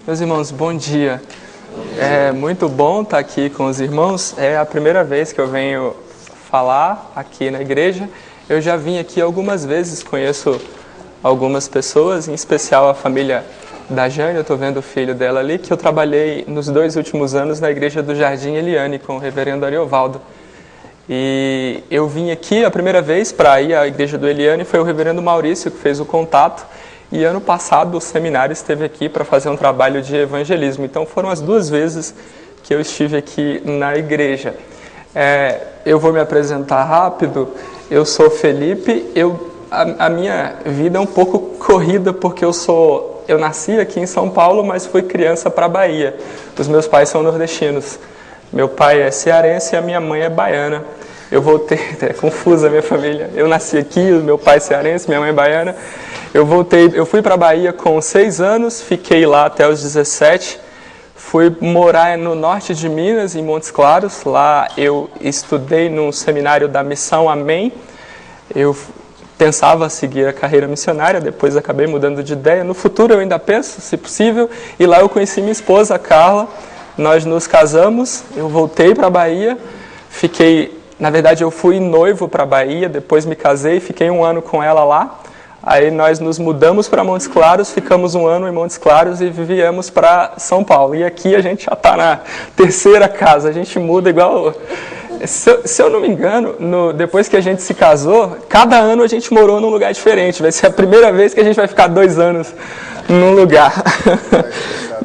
Meus irmãos, bom dia. É muito bom estar aqui com os irmãos. É a primeira vez que eu venho falar aqui na igreja. Eu já vim aqui algumas vezes, conheço algumas pessoas, em especial a família da Jane. Eu estou vendo o filho dela ali, que eu trabalhei nos 2 últimos anos na igreja do Jardim Eliane com o reverendo Ariovaldo. E eu vim aqui a primeira vez para ir à igreja do Eliane, foi o reverendo Maurício que fez o contato. E ano passado o seminário esteve aqui para fazer um trabalho de evangelismo. Então foram as 2 vezes que eu estive aqui na igreja. Eu vou me apresentar rápido. Eu sou Felipe. A minha vida é um pouco corrida porque eu nasci aqui em São Paulo, mas fui criança para a Bahia. Os meus pais são nordestinos. Meu pai é cearense e a minha mãe é baiana. É confusa a minha família. Eu nasci aqui, meu pai é cearense, minha mãe é baiana. Eu fui para a Bahia com 6 anos, fiquei lá até os 17. Fui morar no norte de Minas, em Montes Claros. Lá eu estudei no seminário da Missão Amém. Eu pensava seguir a carreira missionária, depois acabei mudando de ideia. No futuro eu ainda penso, se possível. E lá eu conheci minha esposa, a Carla. Nós nos casamos, eu voltei para a Bahia. Na verdade eu fui noivo para a Bahia, depois me casei, fiquei 1 ano com ela lá. Aí nós nos mudamos para Montes Claros, ficamos 1 ano em Montes Claros e viemos para São Paulo. E aqui a gente já está na 3ª casa, a gente muda igual... Se eu não me engano, depois que a gente se casou, cada ano a gente morou num lugar diferente. Vai ser a primeira vez que a gente vai ficar 2 anos num lugar.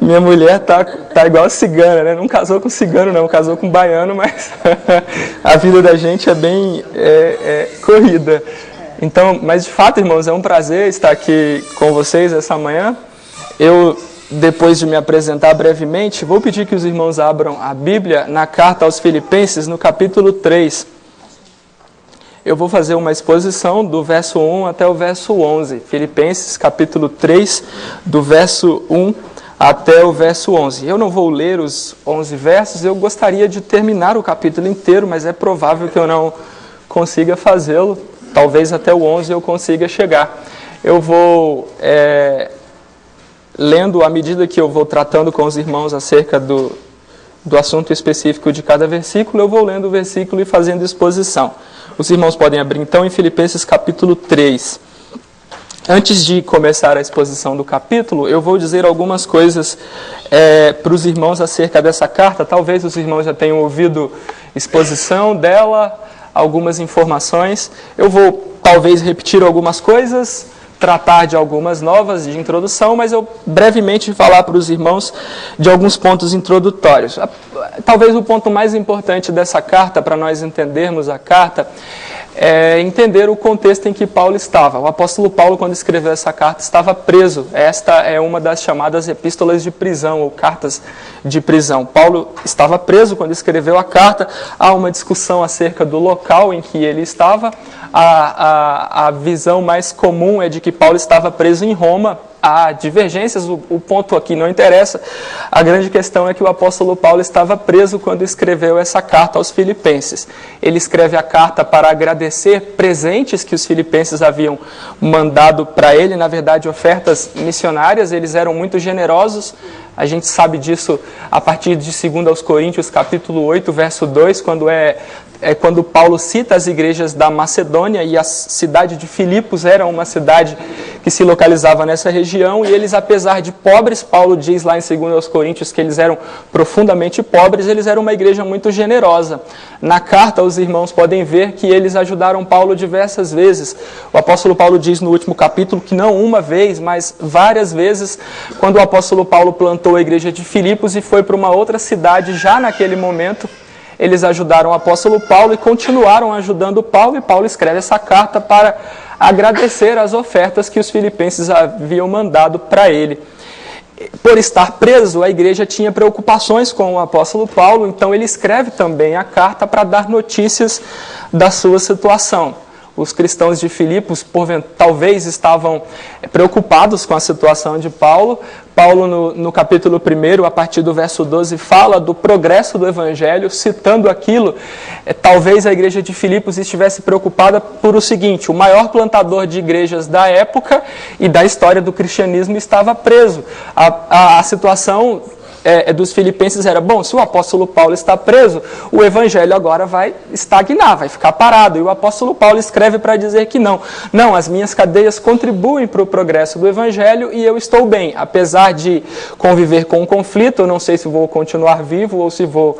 Minha mulher tá igual cigana, né? Não casou com cigano não, casou com baiano, mas a vida da gente é bem corrida. Então, mas de fato, irmãos, é um prazer estar aqui com vocês essa manhã. Depois de me apresentar brevemente, vou pedir que os irmãos abram a Bíblia na carta aos Filipenses, no capítulo 3. Eu vou fazer uma exposição do verso 1 até o verso 11. Filipenses, capítulo 3, do verso 1 até o verso 11. Eu não vou ler os 11 versos, eu gostaria de terminar o capítulo inteiro, mas é provável que eu não consiga fazê-lo. Talvez até o 11 eu consiga chegar. Eu vou lendo à medida que eu vou tratando com os irmãos acerca do assunto específico de cada versículo, eu vou lendo o versículo e fazendo exposição. Os irmãos podem abrir então em Filipenses capítulo 3. Antes de começar a exposição do capítulo, eu vou dizer algumas coisas para os irmãos acerca dessa carta. Talvez os irmãos já tenham ouvido exposição dela, algumas informações. Eu vou talvez repetir algumas coisas, tratar de algumas novas de introdução, mas eu brevemente falar para os irmãos de alguns pontos introdutórios. Talvez o ponto mais importante dessa carta, para nós entendermos a carta, é entender o contexto em que Paulo estava. O apóstolo Paulo, quando escreveu essa carta, estava preso. Esta é uma das chamadas epístolas de prisão, ou cartas de prisão. Paulo estava preso quando escreveu a carta. Há uma discussão acerca do local em que ele estava. A visão mais comum é de que Paulo estava preso em Roma. Há divergências, o ponto aqui não interessa. A grande questão é que o apóstolo Paulo estava preso quando escreveu essa carta aos Filipenses. Ele escreve a carta para agradecer presentes que os filipenses haviam mandado para ele, na verdade ofertas missionárias. Eles eram muito generosos. A gente sabe disso a partir de 2 aos Coríntios, capítulo 8, verso 2, quando Paulo cita as igrejas da Macedônia, e a cidade de Filipos era uma cidade que se localizava nessa região, e eles, apesar de pobres, Paulo diz lá em 2 aos Coríntios que eles eram profundamente pobres, eles eram uma igreja muito generosa. Na carta, os irmãos podem ver que eles ajudaram Paulo diversas vezes. O apóstolo Paulo diz no último capítulo que não uma vez, mas várias vezes, quando o apóstolo Paulo plantou a igreja de Filipos e foi para uma outra cidade já naquele momento, eles ajudaram o apóstolo Paulo e continuaram ajudando Paulo, e Paulo escreve essa carta para agradecer as ofertas que os filipenses haviam mandado para ele. Por estar preso, a igreja tinha preocupações com o apóstolo Paulo, então ele escreve também a carta para dar notícias da sua situação. Os cristãos de Filipos, talvez, estavam preocupados com a situação de Paulo. Paulo, no capítulo 1, a partir do verso 12, fala do progresso do Evangelho, citando aquilo. Talvez a igreja de Filipos estivesse preocupada por o seguinte: o maior plantador de igrejas da época e da história do cristianismo estava preso. A situação dos filipenses era, bom, se o apóstolo Paulo está preso, o evangelho agora vai estagnar, vai ficar parado. E o apóstolo Paulo escreve para dizer que não, as minhas cadeias contribuem para o progresso do evangelho e eu estou bem, apesar de conviver com um conflito. Eu não sei se vou continuar vivo ou se vou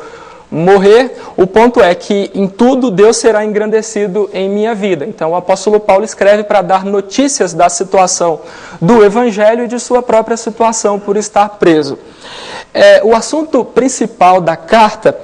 morrer. O ponto é que em tudo Deus será engrandecido em minha vida. Então o apóstolo Paulo escreve para dar notícias da situação do evangelho e de sua própria situação por estar preso. O assunto principal da carta,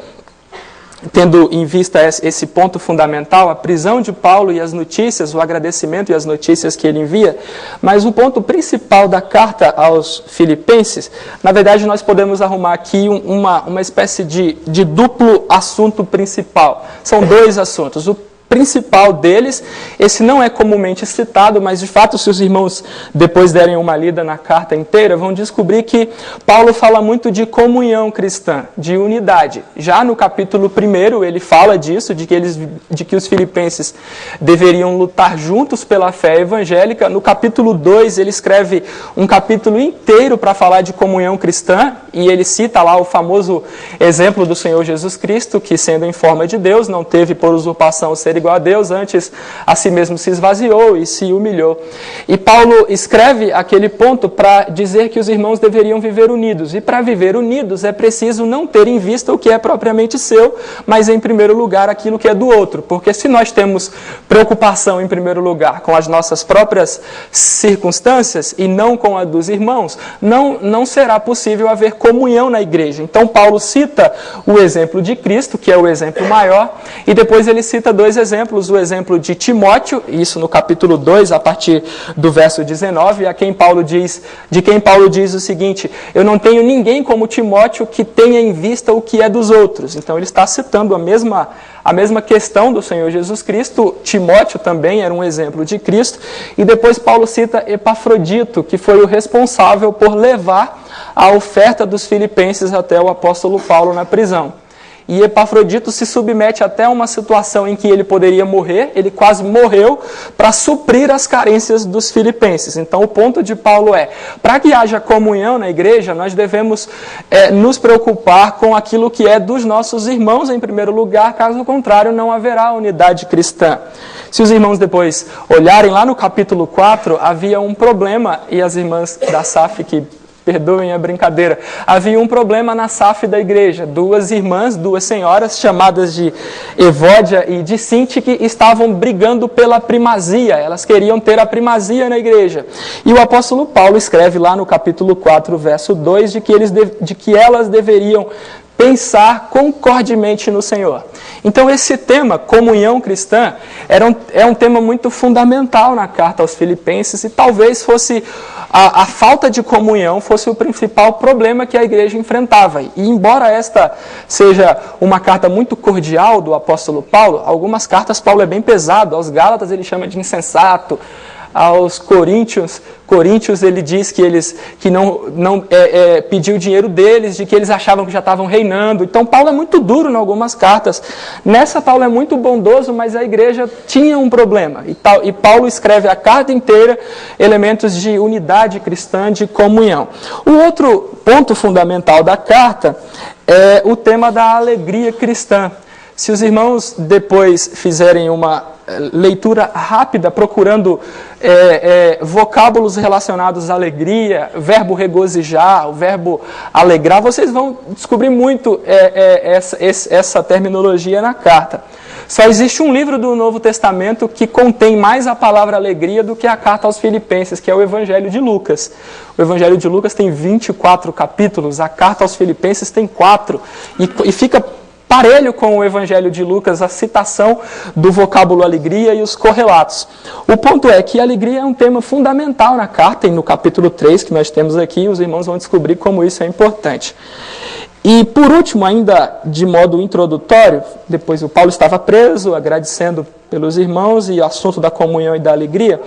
tendo em vista esse ponto fundamental, a prisão de Paulo e as notícias, o agradecimento e as notícias que ele envia, mas o ponto principal da carta aos filipenses, na verdade nós podemos arrumar aqui uma espécie de duplo assunto principal. São dois assuntos. O principal deles, esse não é comumente citado, mas de fato, se os irmãos depois derem uma lida na carta inteira, vão descobrir que Paulo fala muito de comunhão cristã, de unidade. Já no capítulo 1, ele fala disso, de que os filipenses deveriam lutar juntos pela fé evangélica. No capítulo 2, ele escreve um capítulo inteiro para falar de comunhão cristã, e ele cita lá o famoso exemplo do Senhor Jesus Cristo, que sendo em forma de Deus, não teve por usurpação ser igual a Deus, antes a si mesmo se esvaziou e se humilhou. E Paulo escreve aquele ponto para dizer que os irmãos deveriam viver unidos. E para viver unidos é preciso não ter em vista o que é propriamente seu, mas em primeiro lugar aquilo que é do outro. Porque se nós temos preocupação em primeiro lugar com as nossas próprias circunstâncias e não com a dos irmãos, não será possível haver comunhão na igreja. Então Paulo cita o exemplo de Cristo, que é o exemplo maior, e depois ele cita dois exemplos, o exemplo de Timóteo, isso no capítulo 2, a partir do verso 19, de quem Paulo diz o seguinte: eu não tenho ninguém como Timóteo que tenha em vista o que é dos outros. Então ele está citando a mesma questão do Senhor Jesus Cristo. Timóteo também era um exemplo de Cristo. E depois Paulo cita Epafrodito, que foi o responsável por levar a oferta dos filipenses até o apóstolo Paulo na prisão. E Epafrodito se submete até a uma situação em que ele poderia morrer, ele quase morreu, para suprir as carências dos filipenses. Então o ponto de Paulo é, para que haja comunhão na igreja, nós devemos nos preocupar com aquilo que é dos nossos irmãos em primeiro lugar, caso contrário não haverá unidade cristã. Se os irmãos depois olharem lá no capítulo 4, havia um problema, e as irmãs da SAF que perdoem a brincadeira, havia um problema na SAF da igreja. Duas irmãs, duas senhoras, chamadas de Evódia e de Sintique, estavam brigando pela primazia. Elas queriam ter a primazia na igreja. E o apóstolo Paulo escreve lá no capítulo 4, verso 2, de que elas deveriam pensar concordemente no Senhor. Então esse tema, comunhão cristã, é um tema muito fundamental na carta aos Filipenses, e talvez fosse a falta de comunhão fosse o principal problema que a igreja enfrentava. E embora esta seja uma carta muito cordial do apóstolo Paulo, algumas cartas Paulo é bem pesado. Aos Gálatas ele chama de insensato. Aos Coríntios ele diz que não pediu o dinheiro deles, de que eles achavam que já estavam reinando. Então Paulo é muito duro em algumas cartas. Nessa Paulo é muito bondoso, mas a igreja tinha um problema. E Paulo escreve a carta inteira elementos de unidade cristã, de comunhão. O outro ponto fundamental da carta é o tema da alegria cristã. Se os irmãos depois fizerem uma leitura rápida, procurando vocábulos relacionados à alegria, verbo regozijar, o verbo alegrar, vocês vão descobrir muito essa terminologia na carta. Só existe um livro do Novo Testamento que contém mais a palavra alegria do que a carta aos Filipenses, que é o Evangelho de Lucas. O Evangelho de Lucas tem 24 capítulos, a carta aos Filipenses tem 4, e fica parelho com o Evangelho de Lucas, a citação do vocábulo alegria e os correlatos. O ponto é que a alegria é um tema fundamental na carta, e no capítulo 3 que nós temos aqui, os irmãos vão descobrir como isso é importante. E por último, ainda de modo introdutório, depois o Paulo estava preso, agradecendo pelos irmãos e assunto da comunhão e da alegria,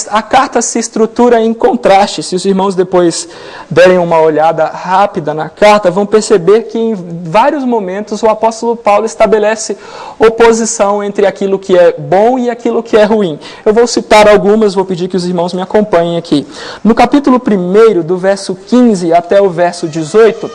a carta se estrutura em contraste. Se os irmãos depois derem uma olhada rápida na carta, vão perceber que em vários momentos o apóstolo Paulo estabelece oposição entre aquilo que é bom e aquilo que é ruim. Eu vou citar algumas, vou pedir que os irmãos me acompanhem aqui. No capítulo 1, do verso 15 até o verso 18,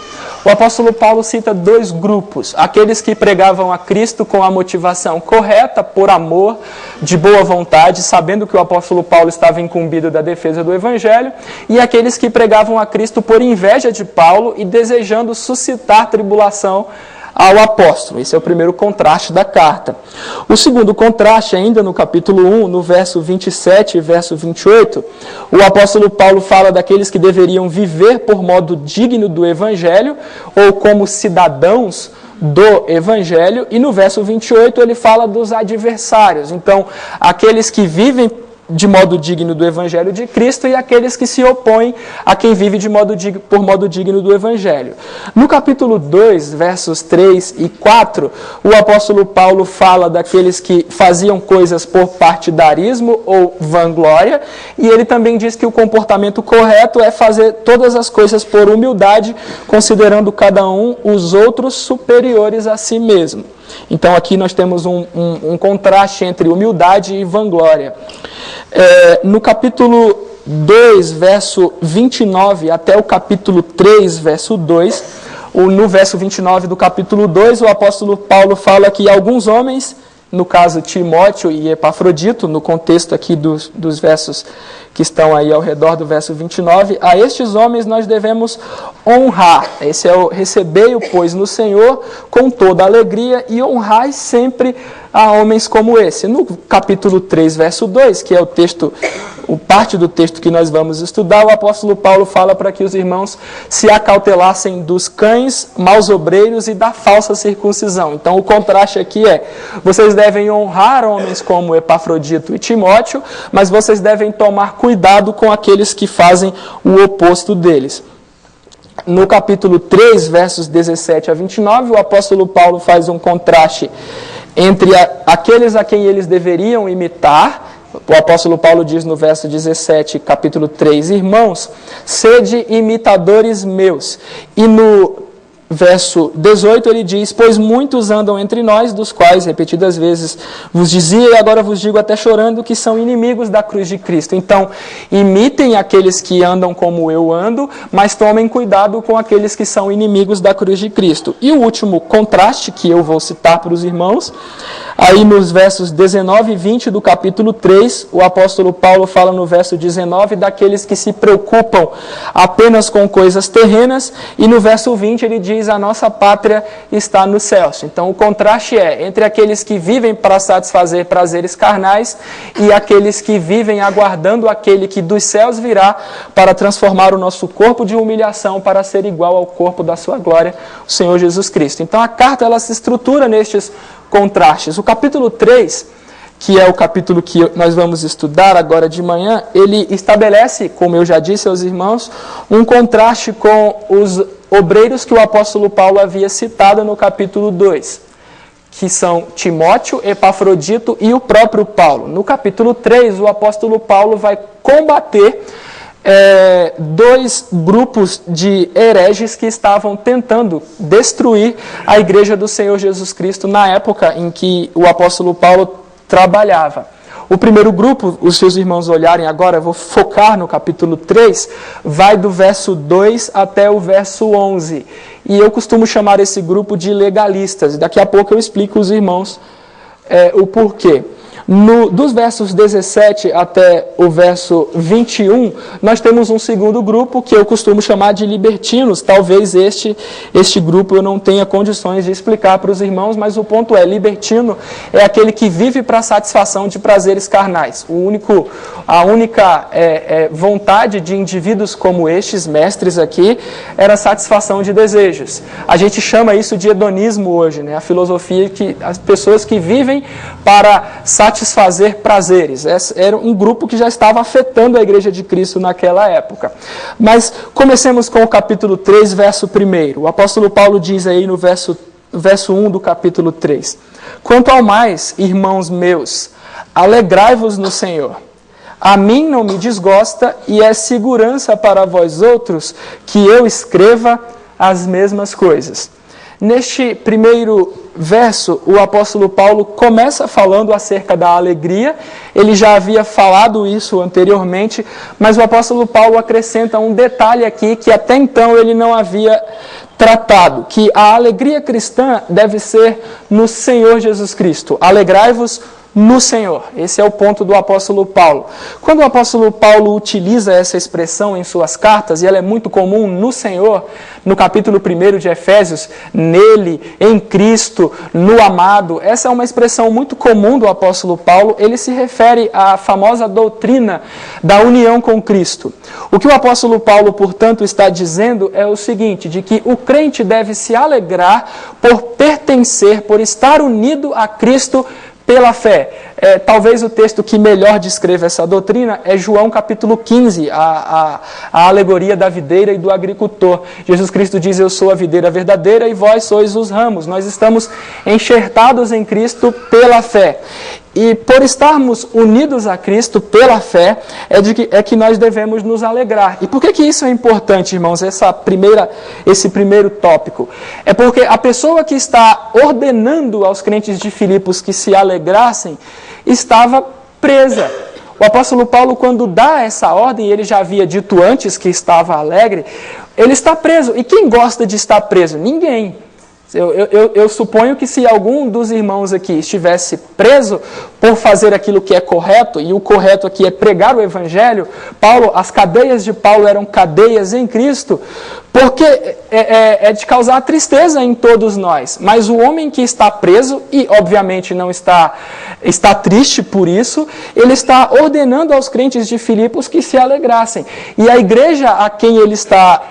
o apóstolo Paulo cita dois grupos: aqueles que pregavam a Cristo com a motivação correta, por amor, de boa vontade, sabendo que o apóstolo Paulo estava incumbido da defesa do Evangelho, e aqueles que pregavam a Cristo por inveja de Paulo e desejando suscitar tribulação ao apóstolo. Esse é o primeiro contraste da carta. O segundo contraste, ainda no capítulo 1, no verso 27 e verso 28, o apóstolo Paulo fala daqueles que deveriam viver por modo digno do Evangelho, ou como cidadãos do Evangelho, e no verso 28 ele fala dos adversários. Então, aqueles que vivem de modo digno do Evangelho de Cristo e aqueles que se opõem a quem vive por modo digno do Evangelho. No capítulo 2, versos 3 e 4, o apóstolo Paulo fala daqueles que faziam coisas por partidarismo ou vanglória, e ele também diz que o comportamento correto é fazer todas as coisas por humildade, considerando cada um os outros superiores a si mesmo. Então aqui nós temos um contraste entre humildade e vanglória. No capítulo 2, verso 29, até o capítulo 3, verso 2, no verso 29 do capítulo 2, o apóstolo Paulo fala que alguns homens, no caso Timóteo e Epafrodito, no contexto aqui dos versos que estão aí ao redor do verso 29, a estes homens nós devemos honrar. Esse é o recebei-o, pois, no Senhor com toda alegria, e honrai sempre a homens como esse. No capítulo 3, verso 2, que é parte do texto que nós vamos estudar, o apóstolo Paulo fala para que os irmãos se acautelassem dos cães, maus obreiros e da falsa circuncisão. Então o contraste aqui vocês devem honrar homens como Epafrodito e Timóteo, mas vocês devem tomar cuidado com aqueles que fazem o oposto deles. No capítulo 3, versos 17 a 29, o apóstolo Paulo faz um contraste entre aqueles a quem eles deveriam imitar. O apóstolo Paulo diz no verso 17, capítulo 3, irmãos, sede imitadores meus. E no verso 18 ele diz, pois muitos andam entre nós, dos quais repetidas vezes vos dizia, e agora vos digo até chorando, que são inimigos da cruz de Cristo. Então, imitem aqueles que andam como eu ando, mas tomem cuidado com aqueles que são inimigos da cruz de Cristo. E o último contraste que eu vou citar para os irmãos, aí nos versos 19 e 20 do capítulo 3, o apóstolo Paulo fala no verso 19 daqueles que se preocupam apenas com coisas terrenas, e no verso 20 ele diz, a nossa pátria está nos céus. Então o contraste entre aqueles que vivem para satisfazer prazeres carnais e aqueles que vivem aguardando aquele que dos céus virá para transformar o nosso corpo de humilhação para ser igual ao corpo da sua glória, o Senhor Jesus Cristo. Então a carta ela se estrutura nestes contrastes. O capítulo 3, que é o capítulo que nós vamos estudar agora de manhã, ele estabelece, como eu já disse aos irmãos, um contraste com os obreiros que o apóstolo Paulo havia citado no capítulo 2, que são Timóteo, Epafrodito e o próprio Paulo. No capítulo 3, o apóstolo Paulo vai combater dois grupos de hereges que estavam tentando destruir a igreja do Senhor Jesus Cristo na época em que o apóstolo Paulo trabalhava. O primeiro grupo, os seus irmãos olharem agora, eu vou focar no capítulo 3, vai do verso 2 até o verso 11. E eu costumo chamar esse grupo de legalistas. E daqui a pouco eu explico aos irmãos o porquê. Dos versos 17 até o verso 21, nós temos um segundo grupo que eu costumo chamar de libertinos. Talvez este grupo eu não tenha condições de explicar para os irmãos, mas o ponto libertino é aquele que vive para a satisfação de prazeres carnais. A única vontade de indivíduos como estes, mestres aqui, era a satisfação de desejos. A gente chama isso de hedonismo hoje, né? A filosofia que as pessoas que vivem para satisfazer prazeres. Era um grupo que já estava afetando a igreja de Cristo naquela época. Mas comecemos com o capítulo 3, verso 1. O apóstolo Paulo diz aí no verso 1 do capítulo 3. Quanto ao mais, irmãos meus, alegrai-vos no Senhor. A mim não me desgosta e é segurança para vós outros que eu escreva as mesmas coisas. Neste primeiro verso, o apóstolo Paulo começa falando acerca da alegria. Ele já havia falado isso anteriormente, mas o apóstolo Paulo acrescenta um detalhe aqui que até então ele não havia tratado, que a alegria cristã deve ser no Senhor Jesus Cristo. Alegrai-vos no Senhor. Esse é o ponto do apóstolo Paulo. Quando o apóstolo Paulo utiliza essa expressão em suas cartas, e ela é muito comum no Senhor, no capítulo 1 de Efésios, nele, em Cristo, no amado, essa é uma expressão muito comum do apóstolo Paulo. Ele se refere à famosa doutrina da união com Cristo. O que o apóstolo Paulo, portanto, está dizendo é o seguinte, de que o crente deve se alegrar por pertencer, por estar unido a Cristo pela fé. Talvez o texto que melhor descreve essa doutrina é João capítulo 15, a alegoria da videira e do agricultor. Jesus Cristo diz, eu sou a videira verdadeira e vós sois os ramos. Nós estamos enxertados em Cristo pela fé. E por estarmos unidos a Cristo pela fé, é que nós devemos nos alegrar. E por que isso é importante, irmãos, esse primeiro tópico? É porque a pessoa que está ordenando aos crentes de Filipos que se alegrassem, estava presa. O apóstolo Paulo, quando dá essa ordem, ele já havia dito antes que estava alegre, ele está preso. E quem gosta de estar preso? Ninguém. Eu suponho que se algum dos irmãos aqui estivesse preso por fazer aquilo que é correto, e o correto aqui é pregar o Evangelho, as cadeias de Paulo eram cadeias em Cristo, porque é de causar tristeza em todos nós. Mas o homem que está preso, e obviamente não está triste por isso, ele está ordenando aos crentes de Filipos que se alegrassem. E a igreja a quem ele está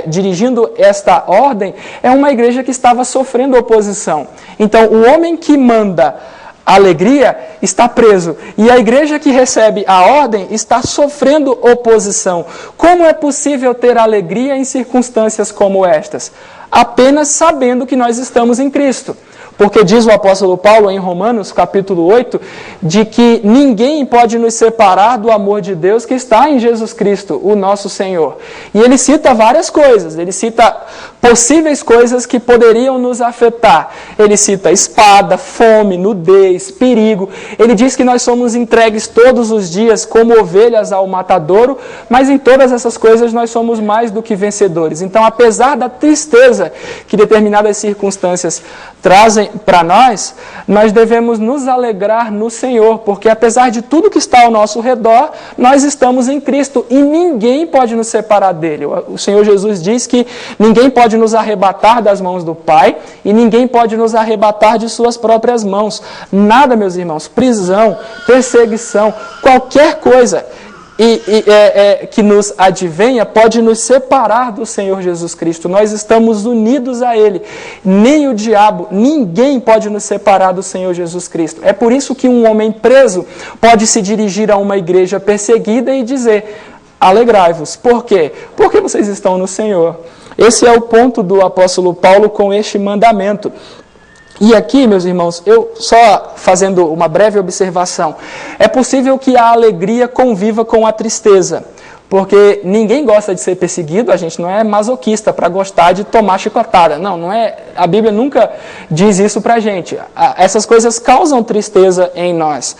dirigindo esta ordem é uma igreja que estava sofrendo oposição. Então, o homem que manda alegria está preso. E a igreja que recebe a ordem está sofrendo oposição. Como é possível ter alegria em circunstâncias como estas? Apenas sabendo que nós estamos em Cristo. Porque diz o apóstolo Paulo em Romanos, capítulo 8, de que ninguém pode nos separar do amor de Deus que está em Jesus Cristo, o nosso Senhor. E ele cita várias coisas, ele cita possíveis coisas que poderiam nos afetar. Ele cita espada, fome, nudez, perigo. Ele diz que nós somos entregues todos os dias como ovelhas ao matadouro, mas em todas essas coisas nós somos mais do que vencedores. Então, apesar da tristeza que determinadas circunstâncias trazem para nós devemos nos alegrar no Senhor, porque apesar de tudo que está ao nosso redor, nós estamos em Cristo e ninguém pode nos separar dele. O Senhor Jesus diz que ninguém pode nos arrebatar das mãos do Pai e ninguém pode nos arrebatar de suas próprias mãos. Nada, meus irmãos, prisão, perseguição, qualquer coisa que nos advenha pode nos separar do Senhor Jesus Cristo. Nós estamos unidos a Ele. Nem o diabo, ninguém pode nos separar do Senhor Jesus Cristo. É por isso que um homem preso pode se dirigir a uma igreja perseguida e dizer, alegrai-vos. Por quê? Porque vocês estão no Senhor. Esse é o ponto do apóstolo Paulo com este mandamento. E aqui, meus irmãos, eu só fazendo uma breve observação, é possível que a alegria conviva com a tristeza, porque ninguém gosta de ser perseguido, a gente não é masoquista para gostar de tomar chicotada, não é, a Bíblia nunca diz isso para a gente, essas coisas causam tristeza em nós,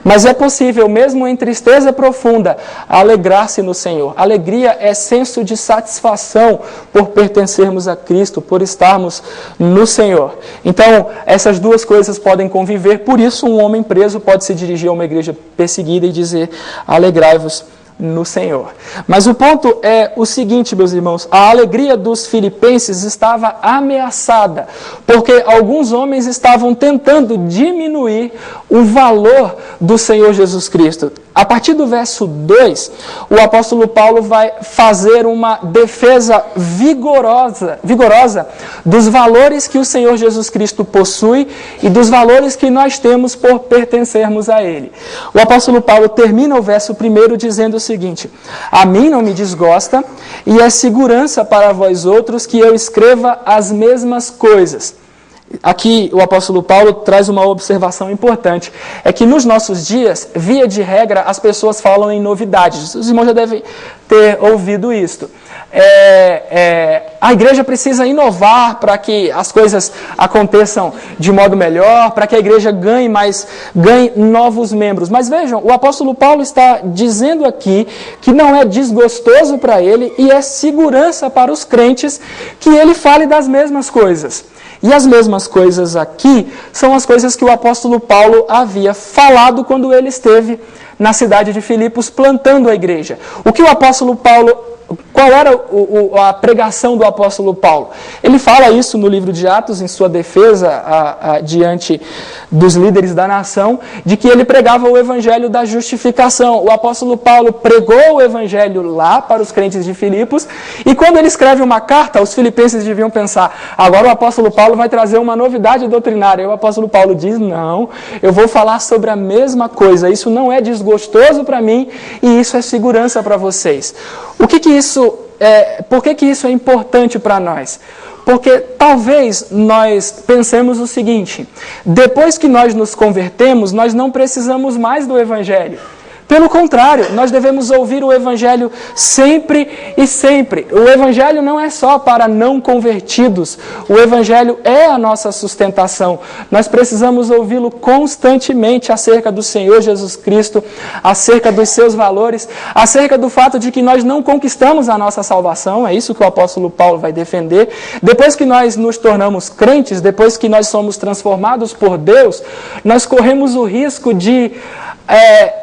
mas é possível, mesmo em tristeza profunda, alegrar-se no Senhor. Alegria é senso de satisfação por pertencermos a Cristo, por estarmos no Senhor. Então, essas duas coisas podem conviver, por isso um homem preso pode se dirigir a uma igreja perseguida e dizer, alegrai-vos no Senhor. Mas o ponto é o seguinte, meus irmãos, a alegria dos filipenses estava ameaçada, porque alguns homens estavam tentando diminuir o valor do Senhor Jesus Cristo. A partir do verso 2, o apóstolo Paulo vai fazer uma defesa vigorosa dos valores que o Senhor Jesus Cristo possui e dos valores que nós temos por pertencermos a Ele. O apóstolo Paulo termina o verso 1 dizendo o seguinte, a mim não me desgosta e é segurança para vós outros que eu escreva as mesmas coisas. aqui o apóstolo Paulo traz uma observação importante. É que nos nossos dias, via de regra, as pessoas falam em novidades. Os irmãos já devem ter ouvido isto. A igreja precisa inovar para que as coisas aconteçam de modo melhor, para que a igreja ganhe novos membros. Mas vejam, o apóstolo Paulo está dizendo aqui que não é desgostoso para ele e é segurança para os crentes que ele fale das mesmas coisas. E as mesmas coisas aqui são as coisas que o apóstolo Paulo havia falado quando ele esteve na cidade de Filipos plantando a igreja. O que o apóstolo Paulo... Qual era a pregação do apóstolo Paulo? Ele fala isso no livro de Atos, em sua defesa diante dos líderes da nação, de que ele pregava o evangelho da justificação. O apóstolo Paulo pregou o evangelho lá para os crentes de Filipos, e quando ele escreve uma carta, os filipenses deviam pensar, agora o apóstolo Paulo vai trazer uma novidade doutrinária. E o apóstolo Paulo diz, não, eu vou falar sobre a mesma coisa, isso não é desgostoso para mim, e isso é segurança para vocês. Por que isso é importante para nós? Porque talvez nós pensemos o seguinte, depois que nós nos convertemos, nós não precisamos mais do evangelho. Pelo contrário, nós devemos ouvir o evangelho sempre e sempre. O evangelho não é só para não convertidos. O evangelho é a nossa sustentação. Nós precisamos ouvi-lo constantemente acerca do Senhor Jesus Cristo, acerca dos seus valores, acerca do fato de que nós não conquistamos a nossa salvação. É isso que o apóstolo Paulo vai defender. Depois que nós nos tornamos crentes, depois que nós somos transformados por Deus, nós corremos o risco de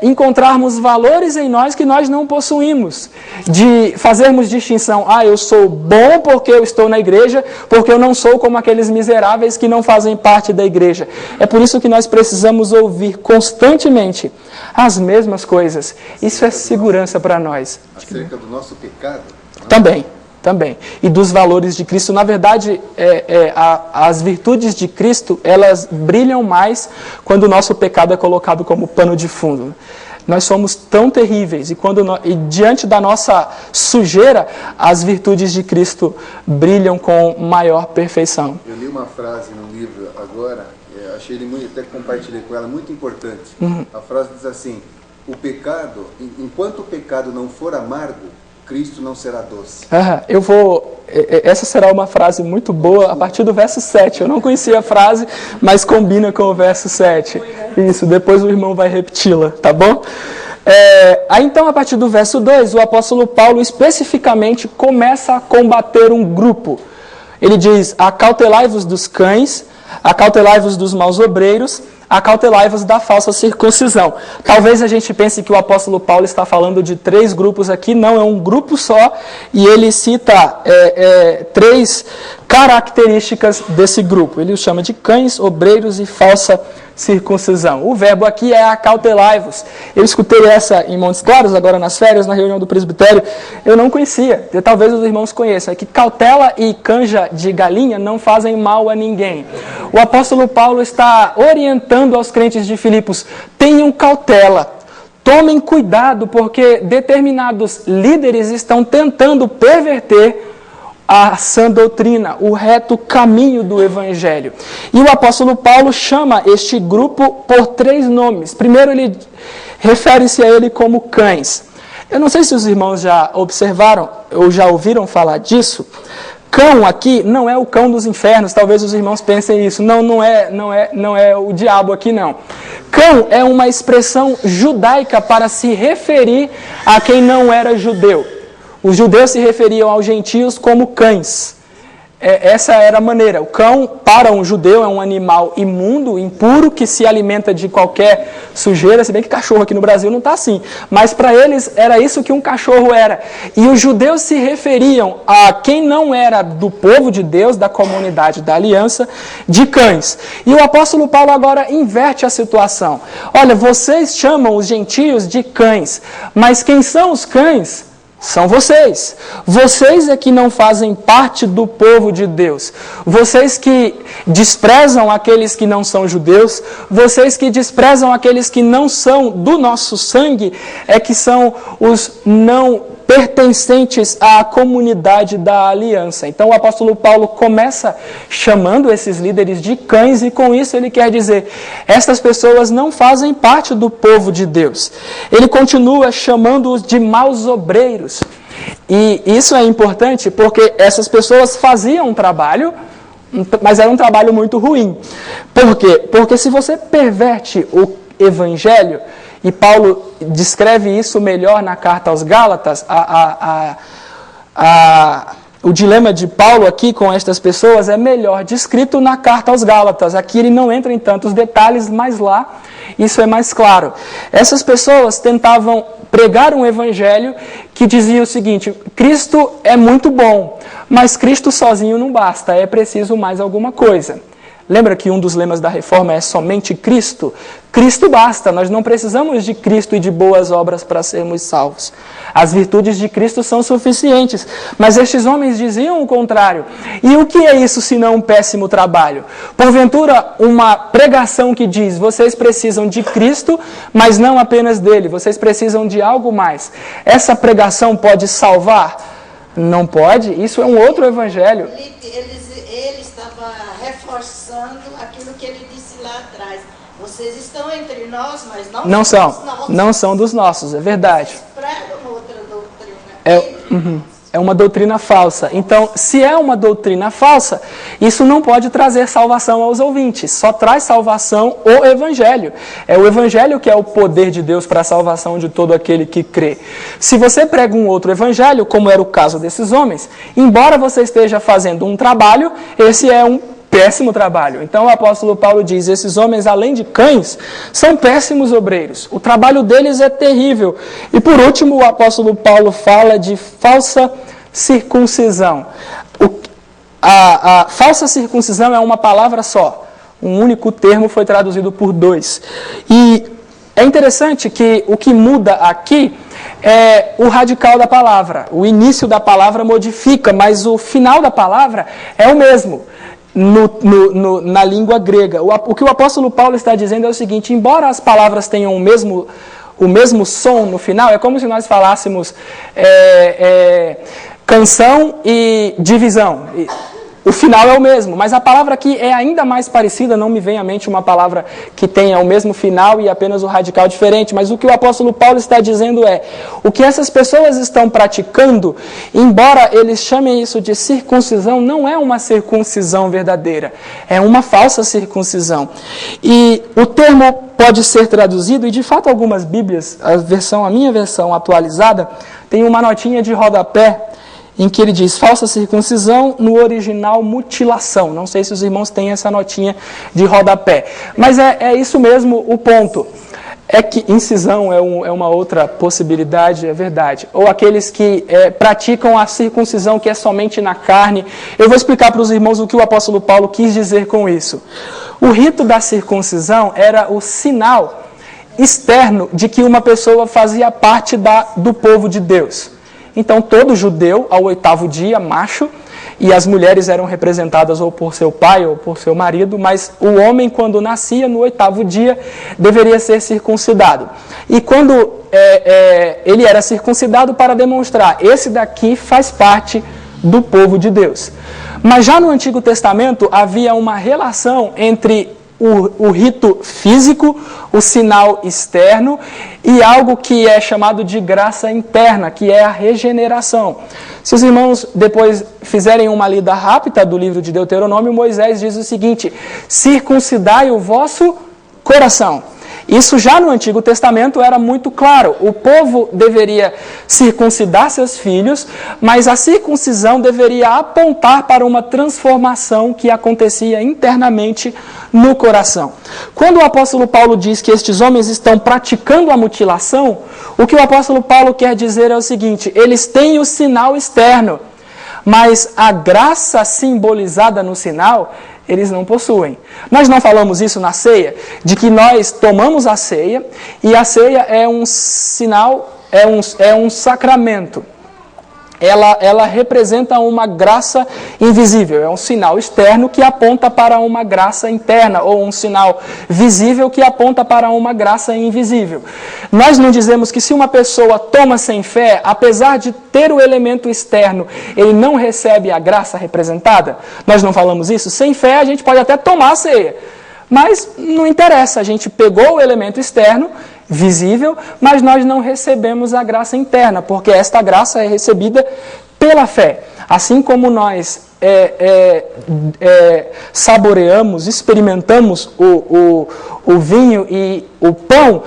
encontrarmos valores em nós que nós não possuímos, de fazermos distinção, eu sou bom porque eu estou na igreja, porque eu não sou como aqueles miseráveis que não fazem parte da igreja. É por isso que nós precisamos ouvir constantemente as mesmas coisas. Isso é segurança para nós. Acerca do nosso pecado? Também. E dos valores de Cristo. Na verdade, as virtudes de Cristo, elas brilham mais quando o nosso pecado é colocado como pano de fundo. Nós somos tão terríveis e diante da nossa sujeira, as virtudes de Cristo brilham com maior perfeição. Eu li uma frase no livro agora, achei ele até compartilhei com ela, muito importante. A frase diz assim, enquanto o pecado não for amargo, Cristo não será doce. Essa será uma frase muito boa a partir do verso 7. Eu não conhecia a frase, mas combina com o verso 7. Isso, depois o irmão vai repeti-la, tá bom? Então, a partir do verso 2, o apóstolo Paulo especificamente começa a combater um grupo. Ele diz, acautelai-vos dos cães, acautelai-vos dos maus obreiros, acautelai-vos da falsa circuncisão. Talvez a gente pense que o apóstolo Paulo está falando de 3 grupos aqui, não, é um grupo só, e ele cita 3 características desse grupo. Ele os chama de cães, obreiros e falsa circuncisão. O verbo aqui é acautelai-vos. Eu escutei essa em Montes Claros, agora nas férias, na reunião do presbitério. Eu não conhecia, talvez os irmãos conheçam. É que cautela e canja de galinha não fazem mal a ninguém. O apóstolo Paulo está orientando aos crentes de Filipos, tenham cautela. Tomem cuidado, porque determinados líderes estão tentando perverter a sã doutrina, o reto caminho do Evangelho. E o apóstolo Paulo chama este grupo por 3 nomes. Primeiro, ele refere-se a ele como cães. Eu não sei se os irmãos já observaram ou já ouviram falar disso. Cão aqui não é o cão dos infernos, talvez os irmãos pensem isso. Não é o diabo aqui, não. Cão é uma expressão judaica para se referir a quem não era judeu. Os judeus se referiam aos gentios como cães. Essa era a maneira. O cão, para um judeu, é um animal imundo, impuro, que se alimenta de qualquer sujeira, se bem que cachorro aqui no Brasil não está assim. Mas para eles era isso que um cachorro era. E os judeus se referiam a quem não era do povo de Deus, da comunidade da aliança, de cães. E o apóstolo Paulo agora inverte a situação. Olha, vocês chamam os gentios de cães, mas quem são os cães? São vocês. Vocês é que não fazem parte do povo de Deus. Vocês que desprezam aqueles que não são judeus. Vocês que desprezam aqueles que não são do nosso sangue. É que são os não pertencentes à comunidade da aliança. Então o apóstolo Paulo começa chamando esses líderes de cães, e com isso ele quer dizer, estas pessoas não fazem parte do povo de Deus. Ele continua chamando-os de maus obreiros. E isso é importante porque essas pessoas faziam um trabalho, mas era um trabalho muito ruim. Por quê? Porque se você perverte o evangelho, e Paulo descreve isso melhor na carta aos Gálatas, o dilema de Paulo aqui com estas pessoas é melhor descrito na carta aos Gálatas. Aqui ele não entra em tantos detalhes, mas lá isso é mais claro. Essas pessoas tentavam pregar um evangelho que dizia o seguinte: Cristo é muito bom, mas Cristo sozinho não basta, é preciso mais alguma coisa. Lembra que um dos lemas da reforma é somente Cristo? Cristo basta, nós não precisamos de Cristo e de boas obras para sermos salvos. As virtudes de Cristo são suficientes, mas estes homens diziam o contrário. E o que é isso senão um péssimo trabalho? Porventura, uma pregação que diz, vocês precisam de Cristo, mas não apenas dele, vocês precisam de algo mais. Essa pregação pode salvar? Não pode, isso é um outro evangelho. Ele estava reforçando aquilo que ele disse lá atrás. Vocês estão entre nós, mas não são dos nossos. Não são dos nossos, é verdade. Vocês pregam outra doutrina. É uma doutrina falsa. Então, se é uma doutrina falsa, isso não pode trazer salvação aos ouvintes. Só traz salvação o Evangelho. É o Evangelho que é o poder de Deus para a salvação de todo aquele que crê. Se você prega um outro Evangelho, como era o caso desses homens, embora você esteja fazendo um trabalho, esse é um péssimo trabalho. Então o apóstolo Paulo diz, esses homens, além de cães, são péssimos obreiros. O trabalho deles é terrível. E por último, o apóstolo Paulo fala de falsa circuncisão. A falsa circuncisão é uma palavra só. Um único termo foi traduzido por dois. E é interessante que o que muda aqui é o radical da palavra. O início da palavra modifica, mas o final da palavra é o mesmo. Na língua grega. O que o apóstolo Paulo está dizendo é o seguinte: embora as palavras tenham o mesmo som no final, é como se nós falássemos canção e divisão. O final é o mesmo, mas a palavra aqui é ainda mais parecida, não me vem à mente uma palavra que tenha o mesmo final e apenas o radical diferente, mas o que o apóstolo Paulo está dizendo é, o que essas pessoas estão praticando, embora eles chamem isso de circuncisão, não é uma circuncisão verdadeira, é uma falsa circuncisão. E o termo pode ser traduzido, e de fato algumas bíblias, a minha versão atualizada, tem uma notinha de rodapé, em que ele diz falsa circuncisão, no original mutilação. Não sei se os irmãos têm essa notinha de rodapé. Mas é isso mesmo o ponto. É que incisão é uma outra possibilidade, é verdade. Ou aqueles que praticam a circuncisão que é somente na carne. Eu vou explicar para os irmãos o que o apóstolo Paulo quis dizer com isso. O rito da circuncisão era o sinal externo de que uma pessoa fazia parte do povo de Deus. Então, todo judeu, ao 8º dia, macho, e as mulheres eram representadas ou por seu pai ou por seu marido, mas o homem, quando nascia, no 8º dia, deveria ser circuncidado. E quando ele era circuncidado para demonstrar, esse daqui faz parte do povo de Deus. Mas já no Antigo Testamento, havia uma relação entre o rito físico, o sinal externo e algo que é chamado de graça interna, que é a regeneração. Se os irmãos depois fizerem uma lida rápida do livro de Deuteronômio, Moisés diz o seguinte: circuncidai o vosso coração. Isso já no Antigo Testamento era muito claro. O povo deveria circuncidar seus filhos, mas a circuncisão deveria apontar para uma transformação que acontecia internamente no coração. Quando o apóstolo Paulo diz que estes homens estão praticando a mutilação, o que o apóstolo Paulo quer dizer é o seguinte: eles têm o sinal externo, mas a graça simbolizada no sinal eles não possuem. Nós não falamos isso na ceia, de que nós tomamos a ceia, e a ceia é um sinal, é um sacramento. ela representa uma graça invisível. É um sinal externo que aponta para uma graça interna, ou um sinal visível que aponta para uma graça invisível. Nós não dizemos que se uma pessoa toma sem fé, apesar de ter o elemento externo, ele não recebe a graça representada? Nós não falamos isso? Sem fé a gente pode até tomar a ceia, mas não interessa, a gente pegou o elemento externo, visível, mas nós não recebemos a graça interna, porque esta graça é recebida pela fé. Assim como nós saboreamos, experimentamos o vinho e o pão,